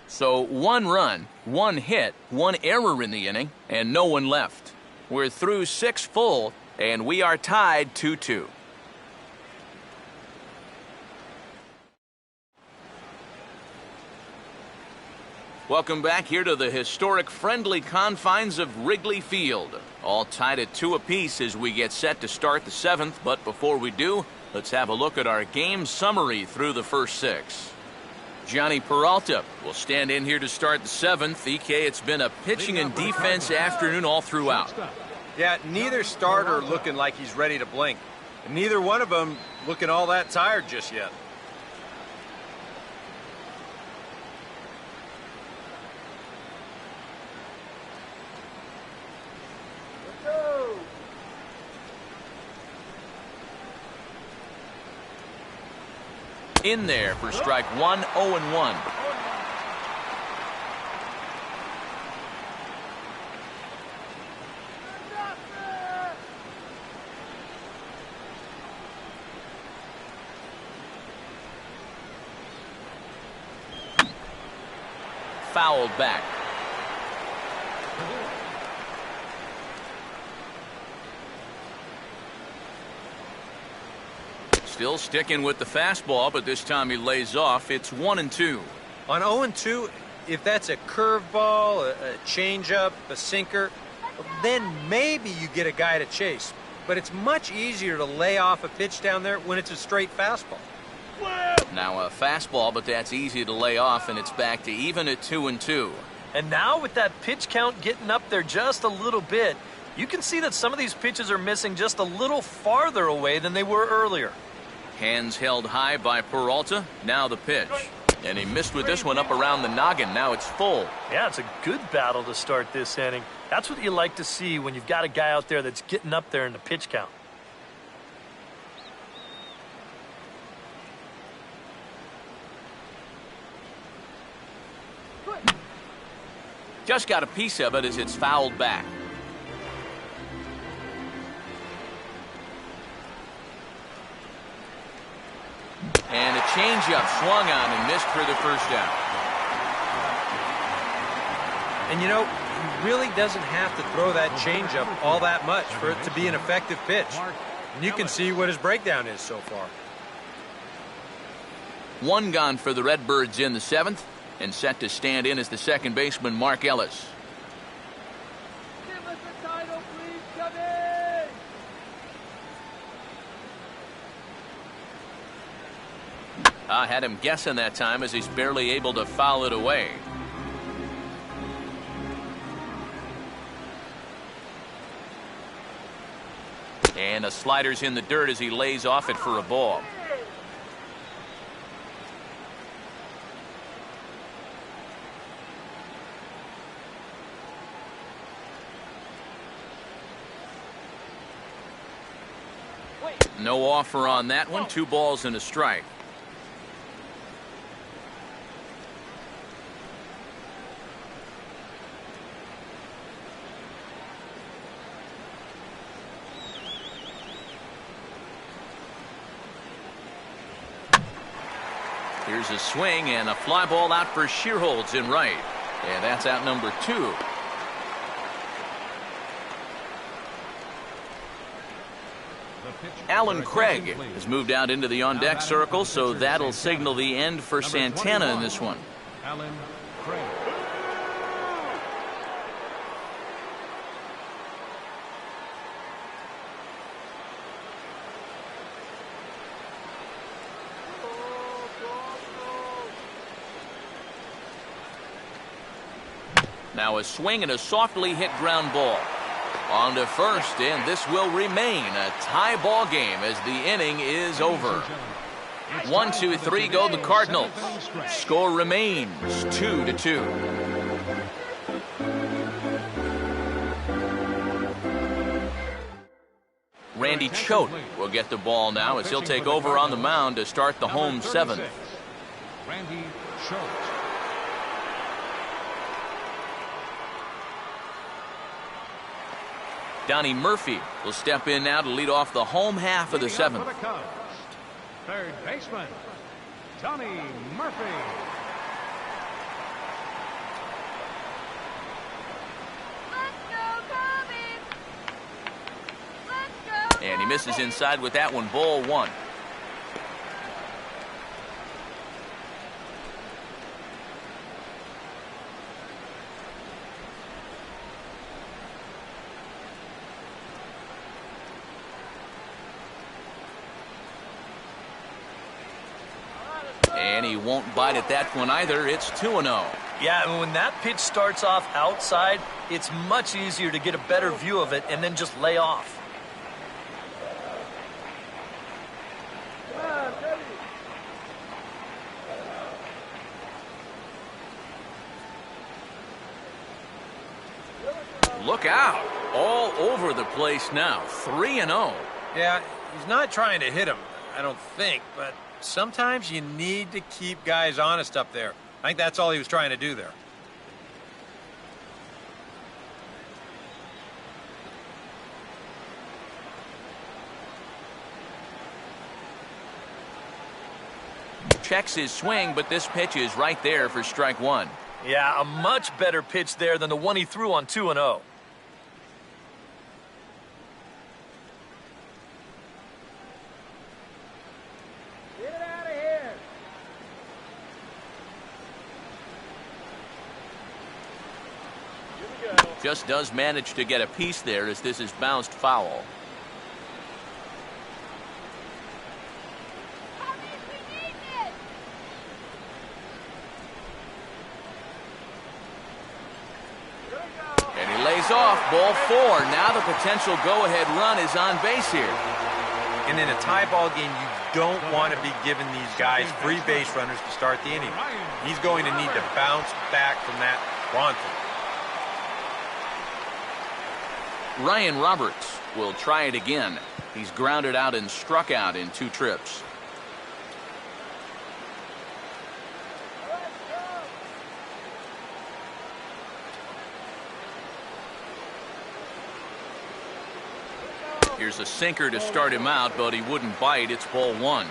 So 1 run, 1 hit, 1 error in the inning, and no one left. We're through 6 full, and we are tied 2-2. Welcome back here to the historic friendly confines of Wrigley Field. All tied at 2 apiece as we get set to start the 7th. But before we do, let's have a look at our game summary through the first 6. Johnny Peralta will stand in here to start the 7th. EK, it's been a pitching and defense afternoon all throughout. Yeah, neither starter looking like he's ready to blink. And neither one of them looking all that tired just yet. In there for strike 1, 0-1. Fouled back. Still sticking with the fastball, but this time he lays off. It's 1-2. On 0-2, if that's a curveball, a changeup, a sinker, then maybe you get a guy to chase. But it's much easier to lay off a pitch down there when it's a straight fastball. Now a fastball, but that's easy to lay off, and it's back to even at 2-2. And now with that pitch count getting up there just a little bit, you can see that some of these pitches are missing just a little farther away than they were earlier. Hands held high by Peralta. Now the pitch. And he missed with this one up around the noggin. Now it's full. Yeah, it's a good battle to start this inning. That's what you like to see when you've got a guy out there that's getting up there in the pitch count. Just got a piece of it as it's fouled back. And a changeup swung on and missed for the first down. And you know, he really doesn't have to throw that changeup all that much for it to be an effective pitch. And you can see what his breakdown is so far. One gone for the Redbirds in the 7th, and set to stand in as the second baseman, Mark Ellis. Give us a title, please, come in! I had him guessing that time as he's barely able to foul it away. And a slider's in the dirt as he lays off it for a ball. No offer on that one. 2 balls and a strike. Here's a swing and a fly ball out for Shearholtz in right. And that's out number 2. Alan Craig has moved out into the on-deck circle, so that'll signal the end for Santana in this one. Alan Craig. Now a swing and a softly hit ground ball. On to first, and this will remain a tie ball game as the inning is over. 1, 2, 3 go the Cardinals. Score remains 2-2. Randy Choate will get the ball now as he'll take over on the mound to start the home 7th. Randy Choate. Donnie Murphy will step in now to lead off the home half of the 7th. Third baseman, Donnie Murphy. Let's go, Cubbies! Let's go! And he misses inside with that one, ball 1. And he won't bite at that one either. It's 2-0. Yeah, and when that pitch starts off outside, it's much easier to get a better view of it and then just lay off. Look out. All over the place now. 3-0. Yeah, he's not trying to hit him, I don't think, but sometimes you need to keep guys honest up there. I think that's all he was trying to do there. Checks his swing, but this pitch is right there for strike 1. Yeah, a much better pitch there than the one he threw on 2-0. Just does manage to get a piece there as this is bounced foul. And he lays off, ball 4. Now the potential go-ahead run is on base here. And in a tie ball game, you don't want to be giving these guys free base runners to start the inning. He's going to need to bounce back from that pronto. Ryan Roberts will try it again. He's grounded out and struck out in 2 trips. Here's a sinker to start him out, but he wouldn't bite. It's ball one.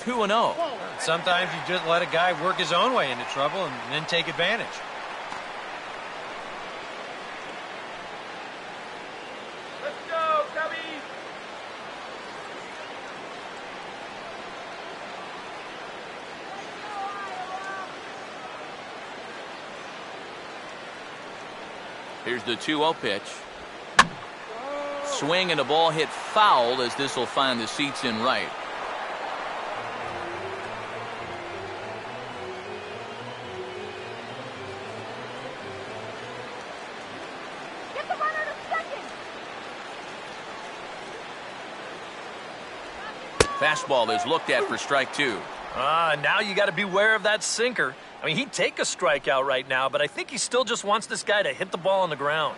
Two and 0. Sometimes you just let a guy work his own way into trouble and then take advantage. Let's go, Cubby! Here's the 2-0 pitch. Swing and a ball hit foul as this will find the seats in right. Fastball is looked at for strike two. Now you got to beware of that sinker. I mean, he'd take a strikeout right now, but I think he still just wants this guy to hit the ball on the ground.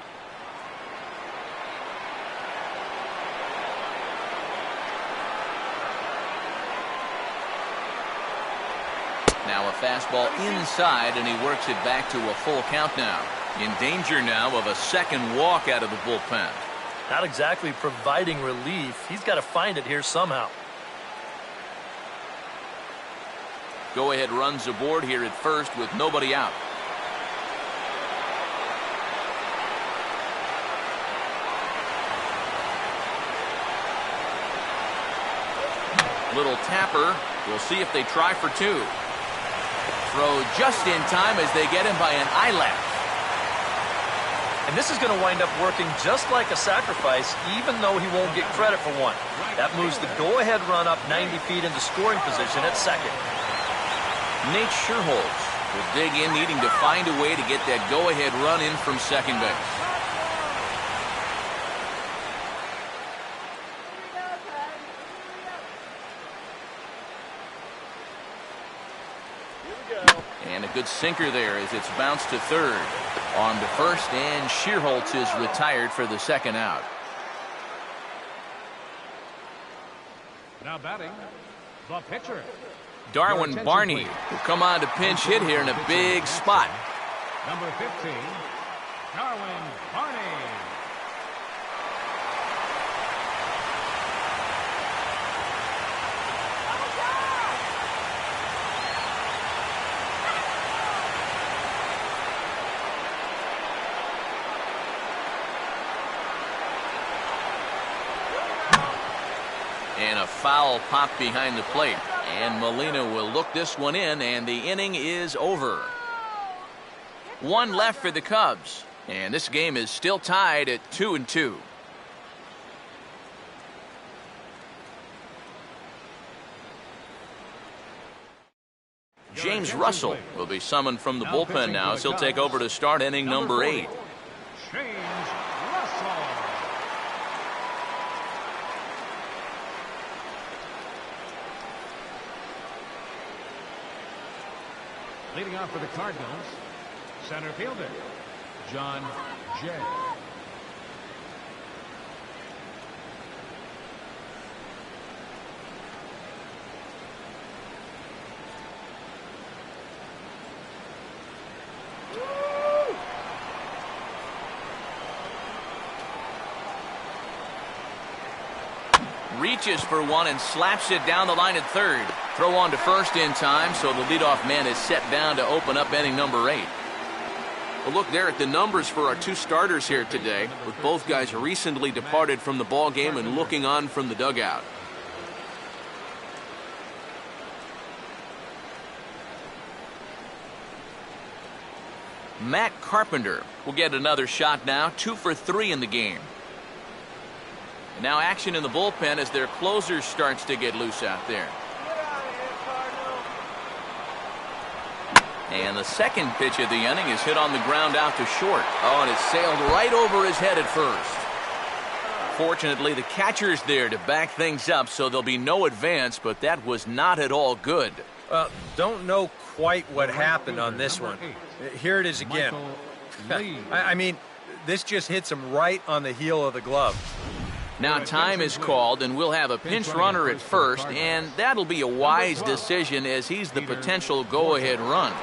Now a fastball inside, and he works it back to a full count now. In danger now of a second walk out of the bullpen. Not exactly providing relief. He's got to find it here somehow. Go-ahead runs aboard here at first with nobody out. Little tapper. We'll see if they try for two. Throw just in time as they get him by an eyelash. And this is going to wind up working just like a sacrifice, even though he won't get credit for one. That moves the go-ahead run up 90 feet into scoring position at second. Nate Scherholz will dig in, needing to find a way to get that go-ahead run in from second base. And a good sinker there as it's bounced to third. On to first, and Scherholz is retired for the second out. Now batting, the pitcher. Darwin Barney will come on to pinch hit here in a big spot. Number 15, Darwin Barney. And a foul pop behind the plate. And Molina will look this one in, and the inning is over. One left for the Cubs, and this game is still tied at 2-2. James Russell will be summoned from the bullpen now as he'll take over to start inning number 8. James Russell. Leading off for the Cardinals, center fielder, John Jay. Reaches for one and slaps it down the line at third. Throw on to first in time, so the leadoff man is set down to open up inning number 8. Well, look there at the numbers for our two starters here today, with both guys recently departed from the ball game and looking on from the dugout. Matt Carpenter will get another shot now, 2 for 3 in the game. Now action in the bullpen as their closer starts to get loose out there. And the second pitch of the inning is hit on the ground out to short. Oh, and it sailed right over his head at first. Fortunately, the catcher's there to back things up, so there'll be no advance, but that was not at all good. Don't know quite what happened on this one. Here it is again. I mean, this just hits him right on the heel of the glove. Now time is called, and we'll have a pinch runner at first, and that'll be a wise decision as he's the potential go-ahead run.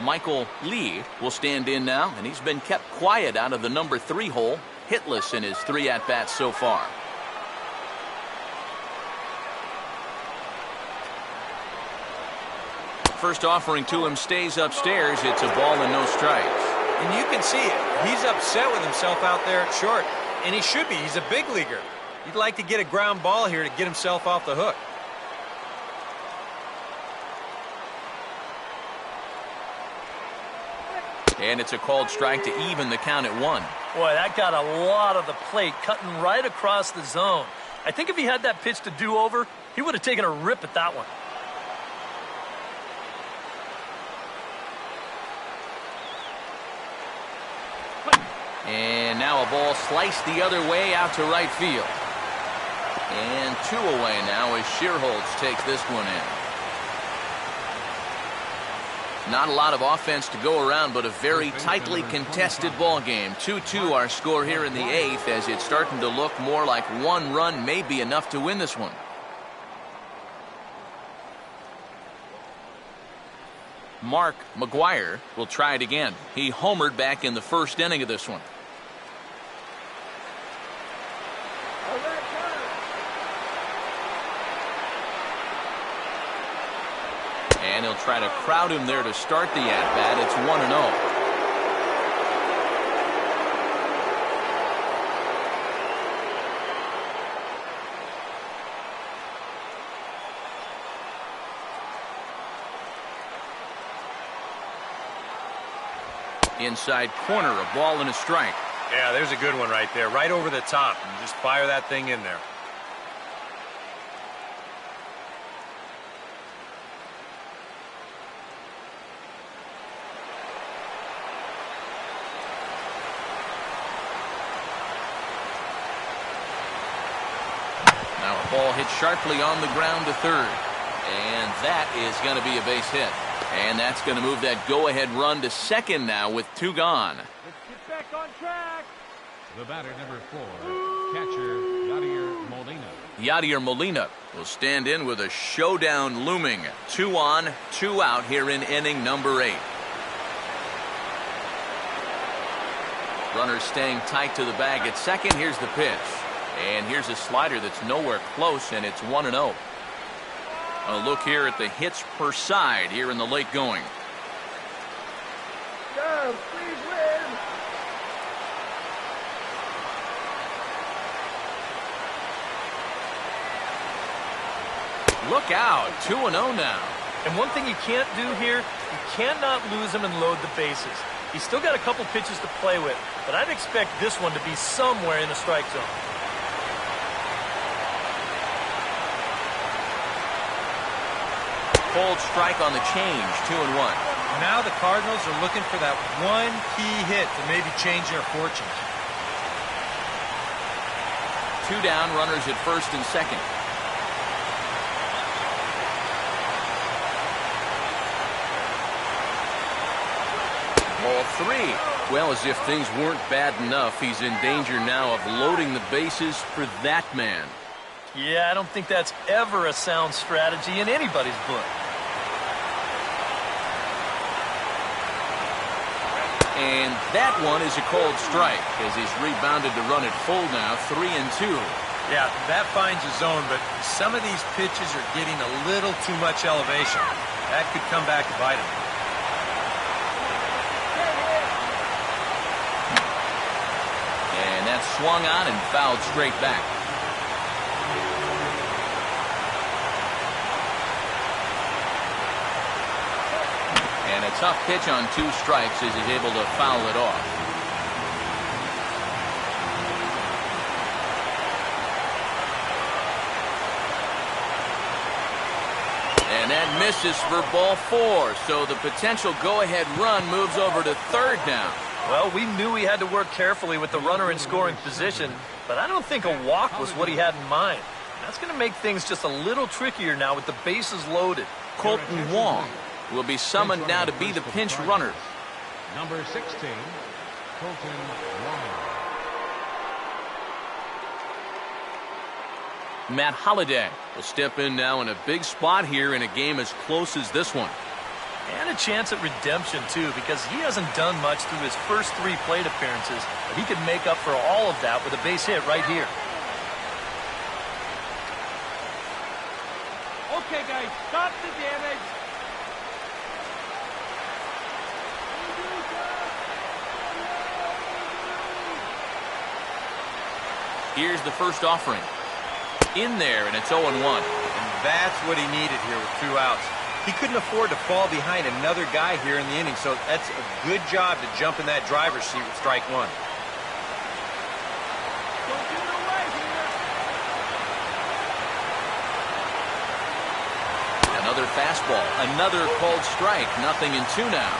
Michael Lee will stand in now, and he's been kept quiet out of the number 3 hole, hitless in his 3 at-bats so far. First offering to him stays upstairs. It's a ball and no strikes. And you can see it. He's upset with himself out there at short. And he should be. He's a big leaguer. He'd like to get a ground ball here to get himself off the hook. And it's a called strike to even the count at 1. Boy, that got a lot of the plate, cutting right across the zone. I think if he had that pitch to do over, he would have taken a rip at that one. And now a ball sliced the other way out to right field. And 2 away now as Shearholtz takes this one in. Not a lot of offense to go around, but a very tightly contested ball game. 2-2 our score here in the 8th, as it's starting to look more like 1 run may be enough to win this one. Mark McGuire will try it again. He homered back in the first inning of this one. And he'll try to crowd him there to start the at-bat. It's 1-0. Inside corner, a ball and a strike. Yeah, there's a good one right there. Right over the top. And just fire that thing in there. Now a ball hit sharply on the ground to third. And that is going to be a base hit. And that's going to move that go-ahead run to second now with 2 gone. Let's get back on track. The batter, number 4, catcher Yadier Molina. Yadier Molina will stand in with a showdown looming. 2 on, 2 out here in inning number 8. Runner staying tight to the bag at second. Here's the pitch. And here's a slider that's nowhere close, and it's 1-0. A look here at the hits per side here in the late going. Go, please win. Look out, 2-0 now. And one thing you can't do here, you cannot lose him and load the bases. He's still got a couple pitches to play with, but I'd expect this one to be somewhere in the strike zone. Cold strike on the change, 2-1. Now the Cardinals are looking for that one key hit to maybe change their fortunes. 2 down, runners at first and second. Ball 3. Well, as if things weren't bad enough, he's in danger now of loading the bases for that man. Yeah, I don't think that's ever a sound strategy in anybody's book. And that one is a cold strike as he's rebounded to run it full now, 3-2. Yeah, that finds a zone, but some of these pitches are getting a little too much elevation. That could come back to bite him. And that's swung on and fouled straight back. And a tough pitch on 2 strikes as he's able to foul it off. And that misses for ball 4. So the potential go-ahead run moves over to third now. Well, we knew he had to work carefully with the runner in scoring position, but I don't think a walk was what he had in mind. That's going to make things just a little trickier now with the bases loaded. Colton Wong will be summoned now to be the pinch runner. Number 16, Colton Wong. Matt Holliday will step in now in a big spot here in a game as close as this one. And a chance at redemption, too, because he hasn't done much through his first 3 plate appearances. But he could make up for all of that with a base hit right here. Okay, guys, stop the damage. Here's the first offering. In there, and it's 0-1. And that's what he needed here with 2 outs. He couldn't afford to fall behind another guy here in the inning, so that's a good job to jump in that driver's seat with strike 1. Don't give it away here. Another fastball, another called strike, 0-2 now.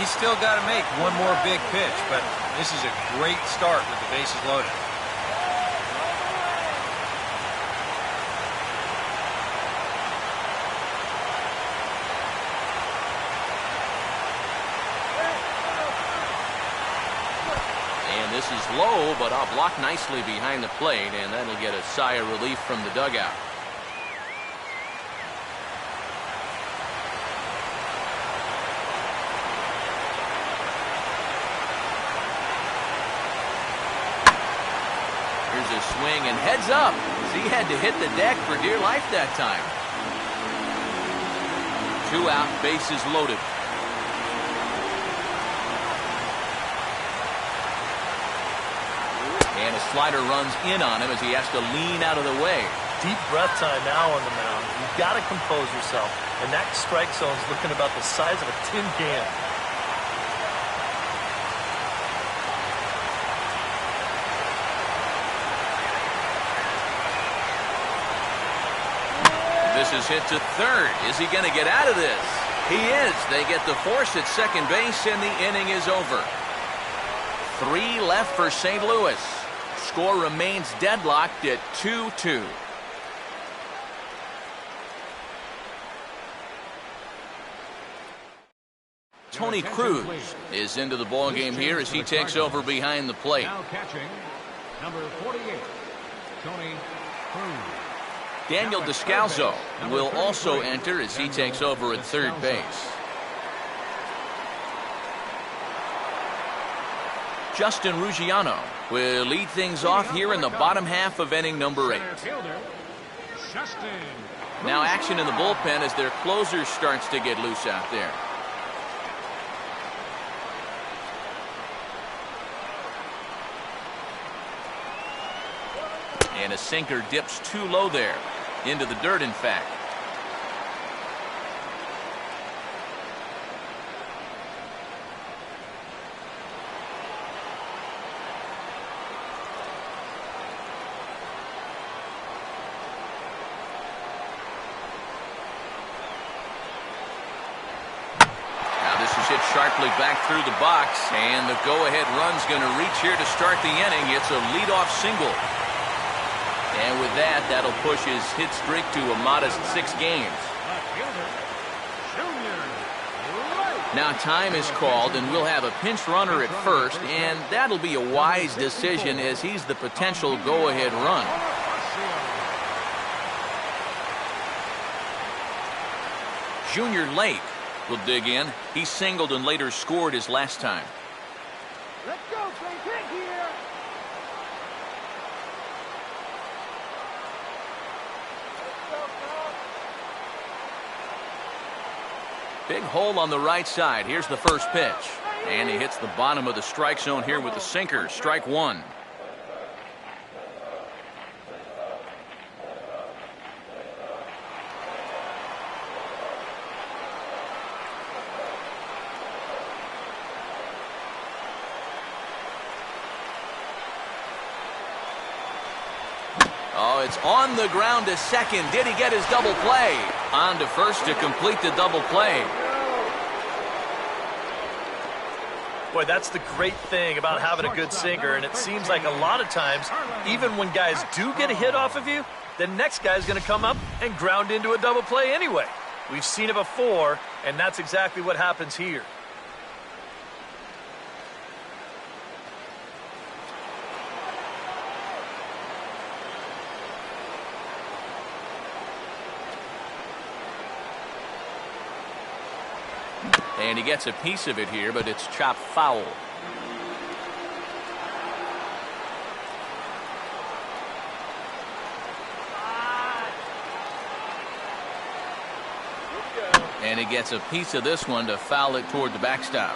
He's still got to make one more big pitch, but this is a great start with the bases loaded. This is low, but I'll block nicely behind the plate, and that'll get a sigh of relief from the dugout. Here's a swing and heads up. He had to hit the deck for dear life that time. 2 out, bases loaded. And a slider runs in on him as he has to lean out of the way. Deep breath time now on the mound. You've got to compose yourself. And that strike zone's looking about the size of a tin can. This is hit to third. Is he going to get out of this? He is. They get the force at second base, and the inning is over. 3 left for St. Louis. Score remains deadlocked at 2-2. Tony Cruz is into the ballgame here as he takes over behind the plate. Now catching, number 48, Tony Cruz. Daniel Descalso will also enter as he takes over at third base. Justin Ruggiano will lead things off here in the bottom half of inning number 8. Now action in the bullpen as their closer starts to get loose out there. And a sinker dips too low there. Into the dirt, in fact. Hit sharply back through the box, and the go-ahead run's going to reach here to start the inning. It's a leadoff single. And with that, that'll push his hit streak to a modest 6 games. Now time is called, and we'll have a pinch runner at first, and that'll be a wise decision as he's the potential go-ahead run. Junior Lake will dig in. He singled and later scored his last time. Let's go, Frank. Hit here. Big hole on the right side. Here's the first pitch. And he hits the bottom of the strike zone here with the sinker. Strike 1. Oh, it's on the ground to second. Did he get his double play? On to first to complete the double play. Boy, that's the great thing about having a good sinker, and it seems like a lot of times, even when guys do get a hit off of you, the next guy's going to come up and ground into a double play anyway. We've seen it before, and that's exactly what happens here. And he gets a piece of it here, but it's chopped foul. And he gets a piece of this one to foul it toward the backstop.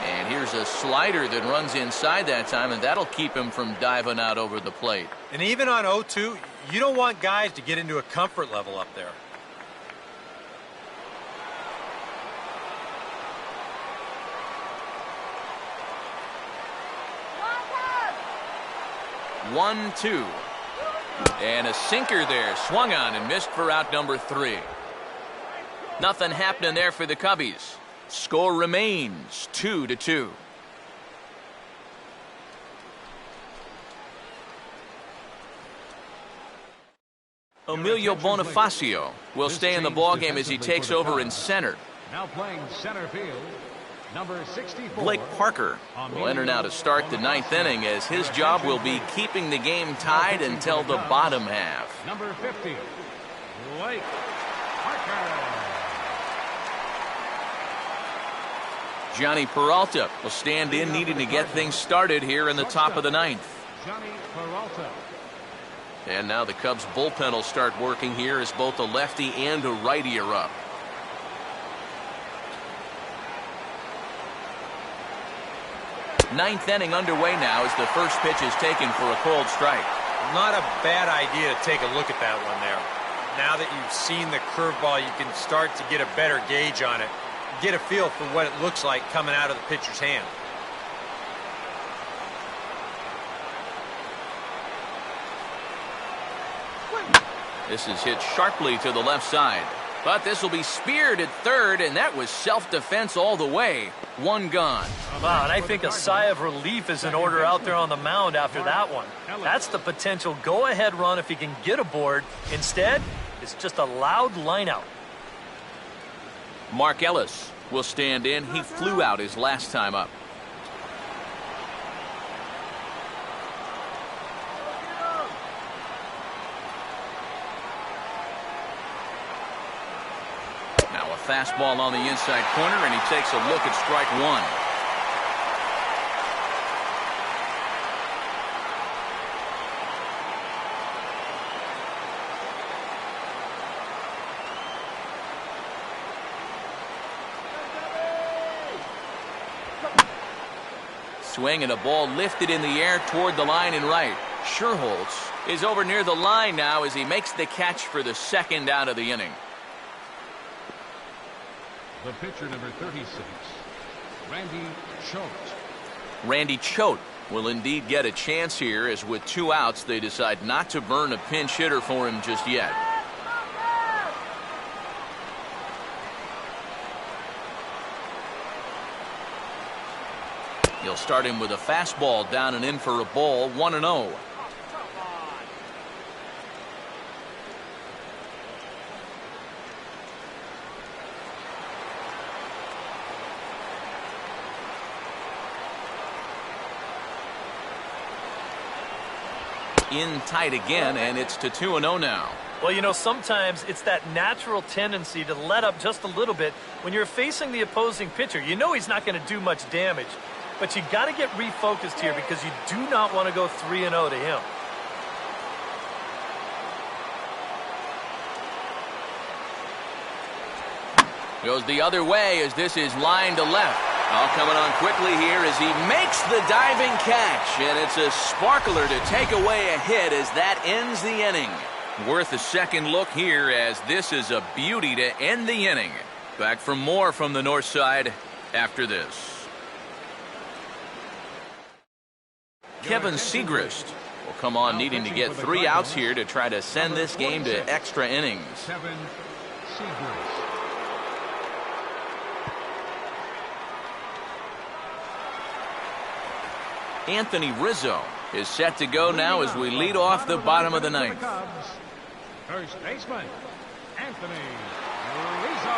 And here's a slider that runs inside that time, and that'll keep him from diving out over the plate. And even on 0-2, you don't want guys to get into a comfort level up there. One, two. And a sinker there. Swung on and missed for out number 3. Nothing happening there for the Cubbies. Score remains 2-2. Emilio Bonifacio will stay in the ballgame as he takes over in center. Now playing center field, number 64. Blake Parker will enter now to start the 9th inning, as his job will be keeping the game tied until the bottom half. Number 50, Blake Parker. Johnny Peralta will stand in, needing to get things started here in the top of the 9th. Johnny Peralta. And now the Cubs bullpen will start working here as both a lefty and a righty are up. Ninth inning underway now as the first pitch is taken for a cold strike. Not a bad idea to take a look at that one there. Now that you've seen the curveball, you can start to get a better gauge on it. Get a feel for what it looks like coming out of the pitcher's hand. This is hit sharply to the left side. But this will be speared at third, and that was self-defense all the way. One gone. Wow, and I think a sigh of relief is in order out there on the mound after that one. That's the potential go-ahead run if he can get aboard. Instead, it's just a loud line-out. Mark Ellis will stand in. He flew out his last time up. Now a fastball on the inside corner, and he takes a look at strike one. Swing and a ball lifted in the air toward the line and right. Sherholtz is over near the line now as he makes the catch for the second out of the inning. The pitcher, number 36, Randy Choate. Randy Choate will indeed get a chance here, as with 2 outs they decide not to burn a pinch hitter for him just yet. He'll start him with a fastball down and in for a ball, 1-0. In tight again, and it's to 2-0 now. Well, you know, sometimes it's that natural tendency to let up just a little bit when you're facing the opposing pitcher. You know he's not going to do much damage, but you got to get refocused here because you do not want to go 3-0 to him. Goes the other way as this is line to left. All coming on quickly here as he makes the diving catch, and it's a sparkler to take away a hit as that ends the inning. Worth a second look here as this is a beauty to end the inning. Back for more from the north side after this. Kevin Segrist will come on needing to get 3 outs here to try to send this game to extra innings. Kevin Segrist. Anthony Rizzo is set to go now as we lead off the bottom of the ninth. First baseman, Anthony Rizzo.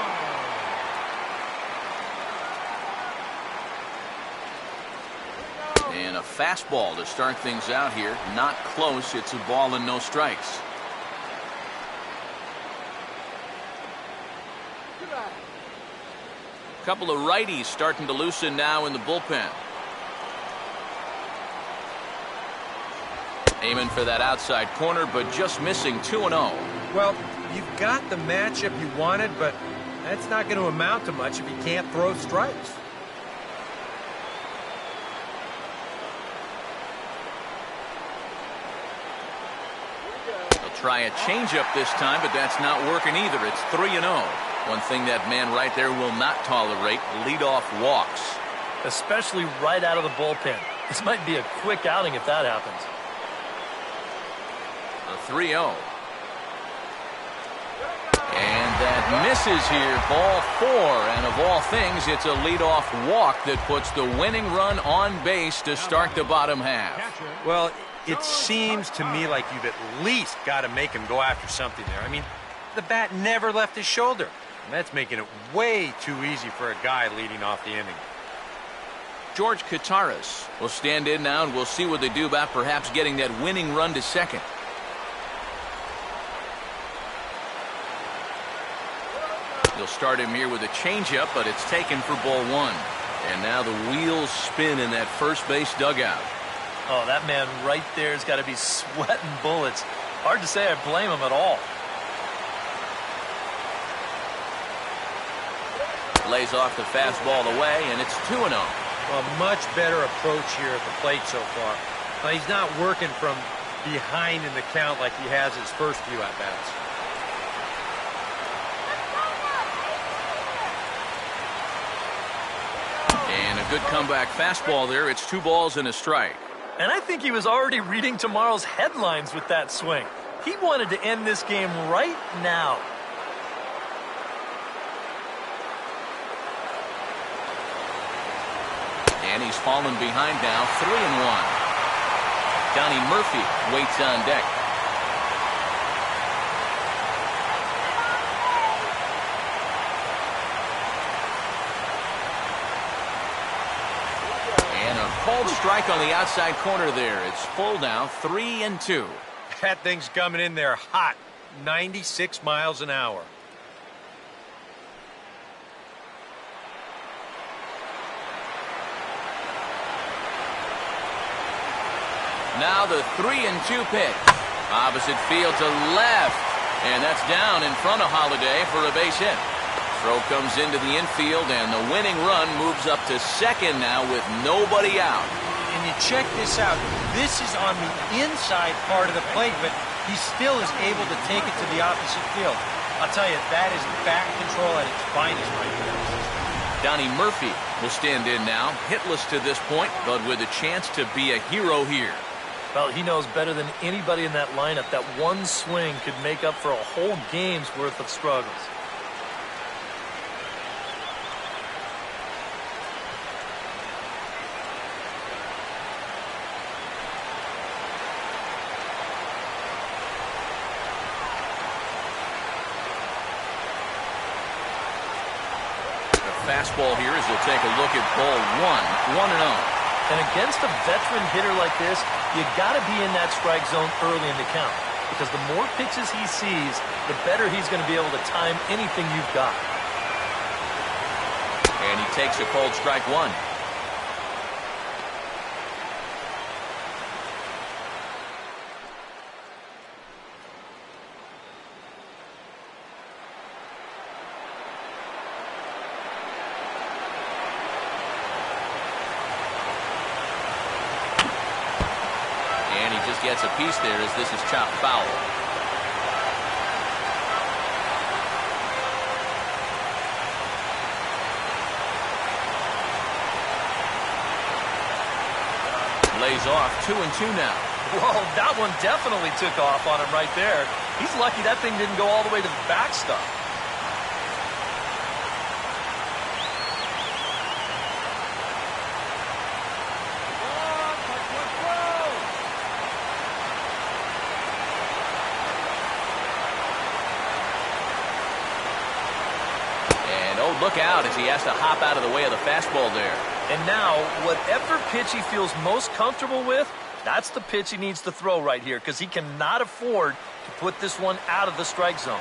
And a fastball to start things out here. Not close. It's a ball and no strikes. A couple of righties starting to loosen now in the bullpen. Aiming for that outside corner, but just missing 2-0. Well, you've got the matchup you wanted, but that's not going to amount to much if you can't throw strikes. They'll try a changeup this time, but that's not working either. It's 3-0. One thing that man right there will not tolerate, leadoff walks. Especially right out of the bullpen. This might be a quick outing if that happens. A 3-0. And that misses here, ball 4. And of all things, it's a leadoff walk that puts the winning run on base to start the bottom half. Well, it seems to me like you've at least got to make him go after something there. I mean, the bat never left his shoulder. And that's making it way too easy for a guy leading off the inning. George Kataris will stand in now, and we'll see what they do about perhaps getting that winning run to second. They'll start him here with a changeup, but it's taken for ball 1. And now the wheels spin in that first base dugout. Oh, that man right there has got to be sweating bullets. Hard to say I blame him at all. Lays off the fastball away, and it's 2-0. A much better approach here at the plate so far. Now, he's not working from behind in the count like he has his first few at-bats. And a good comeback fastball there. It's 2 balls and a strike. And I think he was already reading tomorrow's headlines with that swing. He wanted to end this game right now. And he's fallen behind now, 3-1. Donnie Murphy waits on deck. And a called strike on the outside corner there. It's full now, 3-2. That thing's coming in there hot, 96 miles an hour. Now the 3-2 pitch. Opposite field to left. And that's down in front of Holiday for a base hit. Throw comes into the infield, and the winning run moves up to second now with nobody out. And you check this out. This is on the inside part of the plate, but he still is able to take it to the opposite field. I'll tell you, that is bat control at its finest right there. Donnie Murphy will stand in now, hitless to this point, but with a chance to be a hero here. Well, he knows better than anybody in that lineup that one swing could make up for a whole game's worth of struggles. The fastball here as he'll take a look at ball 1, 1-0. And against a veteran hitter like this, you got to be in that strike zone early in the count. Because the more pitches he sees, the better he's going to be able to time anything you've got. And he takes a called strike 1. Gets a piece there as this is chopped foul. Lays off 2-2 now. Whoa, that one definitely took off on him right there. He's lucky that thing didn't go all the way to the backstop. look out as he has to hop out of the way of the fastball there. And now, whatever pitch he feels most comfortable with, that's the pitch he needs to throw right here because he cannot afford to put this one out of the strike zone.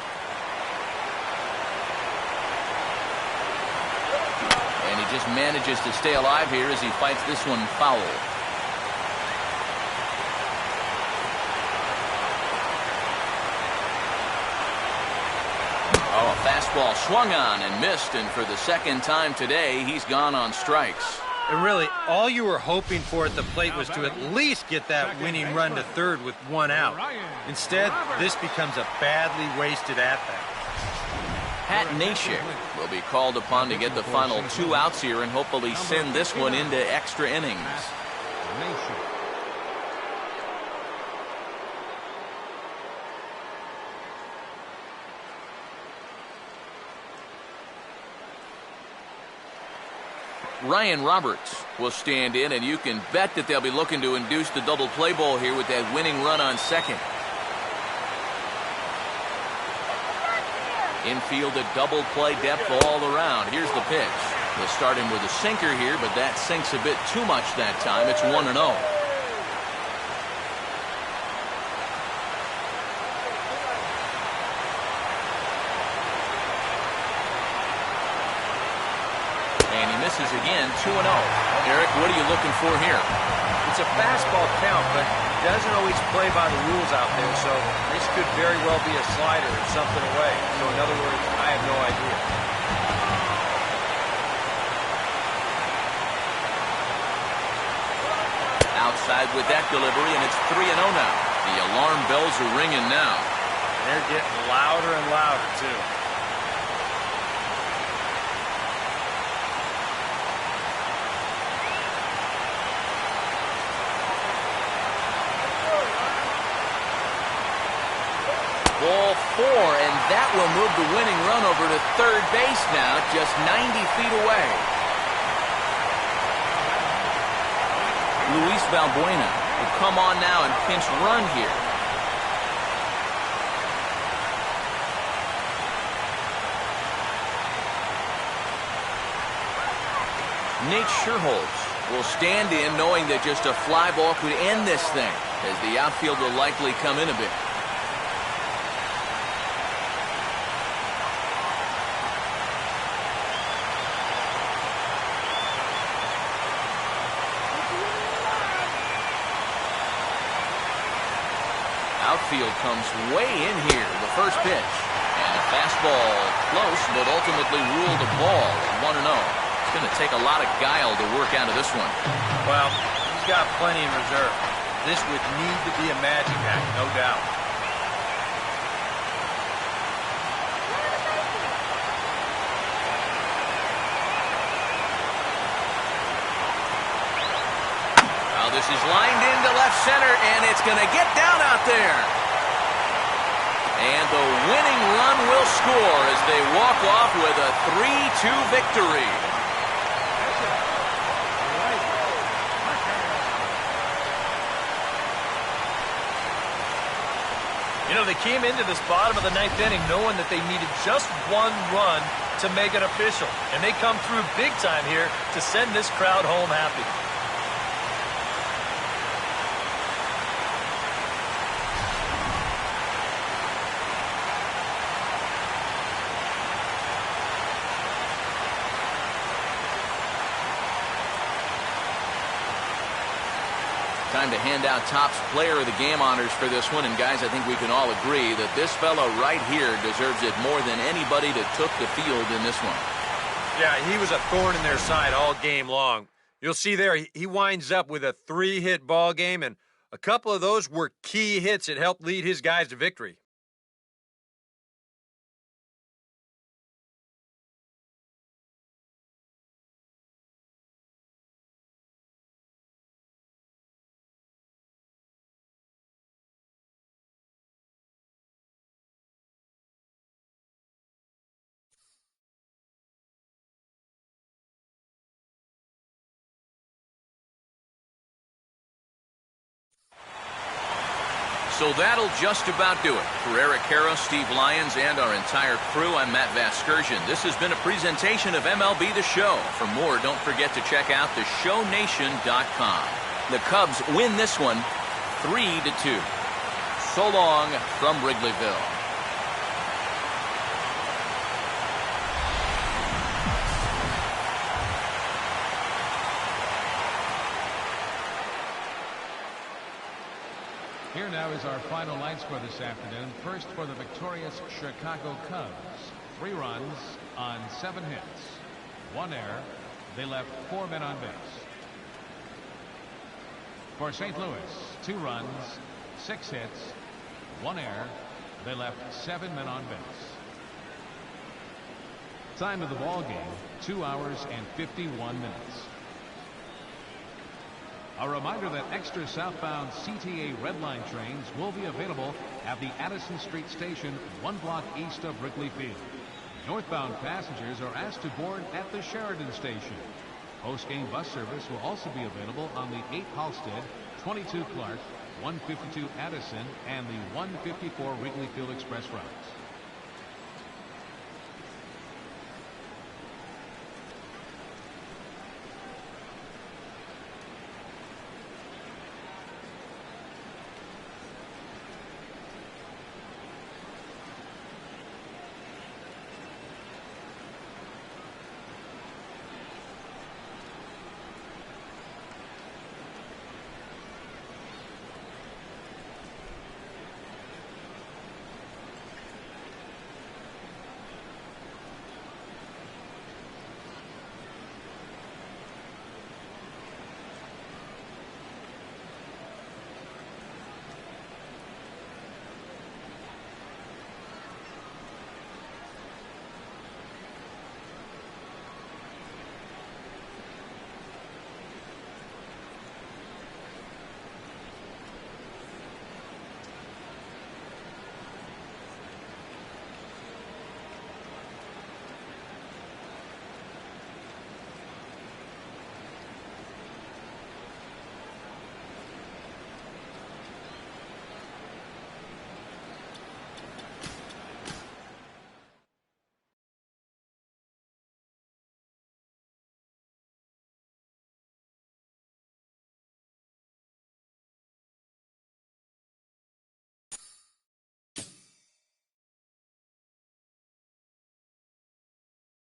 And he just manages to stay alive here as he fights this one foul. Oh, a fastball swung on and missed, and for the second time today, he's gone on strikes. And really, all you were hoping for at the plate was to at least get that winning run to third with one out. Instead, this becomes a badly wasted at-bat. Pat Nashik will be called upon to get the final 2 outs here and hopefully send this one into extra innings. Ryan Roberts will stand in, and you can bet that they'll be looking to induce the double play ball here with that winning run on second. Infield a double play depth all around. Here's the pitch. They'll start him with a sinker here, but that sinks a bit too much that time. It's 1-0. Misses again, 2-0. Eric, what are you looking for here? It's a fastball count, but doesn't always play by the rules out there, so this could very well be a slider or something away. So in other words, I have no idea. Outside with that delivery, and it's 3-0 now. The alarm bells are ringing now. They're getting louder and louder, too. Ball 4, and that will move the winning run over to third base now, just 90 feet away. Luis Valbuena will come on now and pinch run here. Nate Scherholz will stand in knowing that just a fly ball could end this thing, as the outfield will likely come in a bit. Outfield comes way in here. The first pitch. And a fastball close, but ultimately ruled a ball. 1-0. It's going to take a lot of guile to work out of this one. Well, he's got plenty in reserve. This would need to be a magic act, no doubt. This is lined into left center, and it's going to get down out there. And the winning run will score as they walk off with a 3-2 victory. You know, they came into this bottom of the ninth inning knowing that they needed just one run to make it official. And they come through big time here to send this crowd home happy. Time to hand out Topps Player of the Game honors for this one. And guys, I think we can all agree that this fellow right here deserves it more than anybody that took the field in this one. Yeah, he was a thorn in their side all game long. You'll see there, he winds up with a 3-hit ball game, and a couple of those were key hits that helped lead his guys to victory. So that'll just about do it. For Eric Harrow, Steve Lyons, and our entire crew, I'm Matt Vasgersian. This has been a presentation of MLB The Show. For more, don't forget to check out theshownation.com. The Cubs win this one 3-2. So long from Wrigleyville. Here now is our final line score this afternoon. First for the victorious Chicago Cubs. 3 runs on 7 hits. 1 error. They left 4 men on base. For St. Louis, 2 runs, 6 hits, 1 error. They left 7 men on base. Time of the ball game, 2 hours and 51 minutes. A reminder that extra southbound CTA Red Line trains will be available at the Addison Street Station 1 block east of Wrigley Field. Northbound passengers are asked to board at the Sheridan Station. Post-game bus service will also be available on the 8 Halstead, 22 Clark, 152 Addison, and the 154 Wrigley Field Express routes.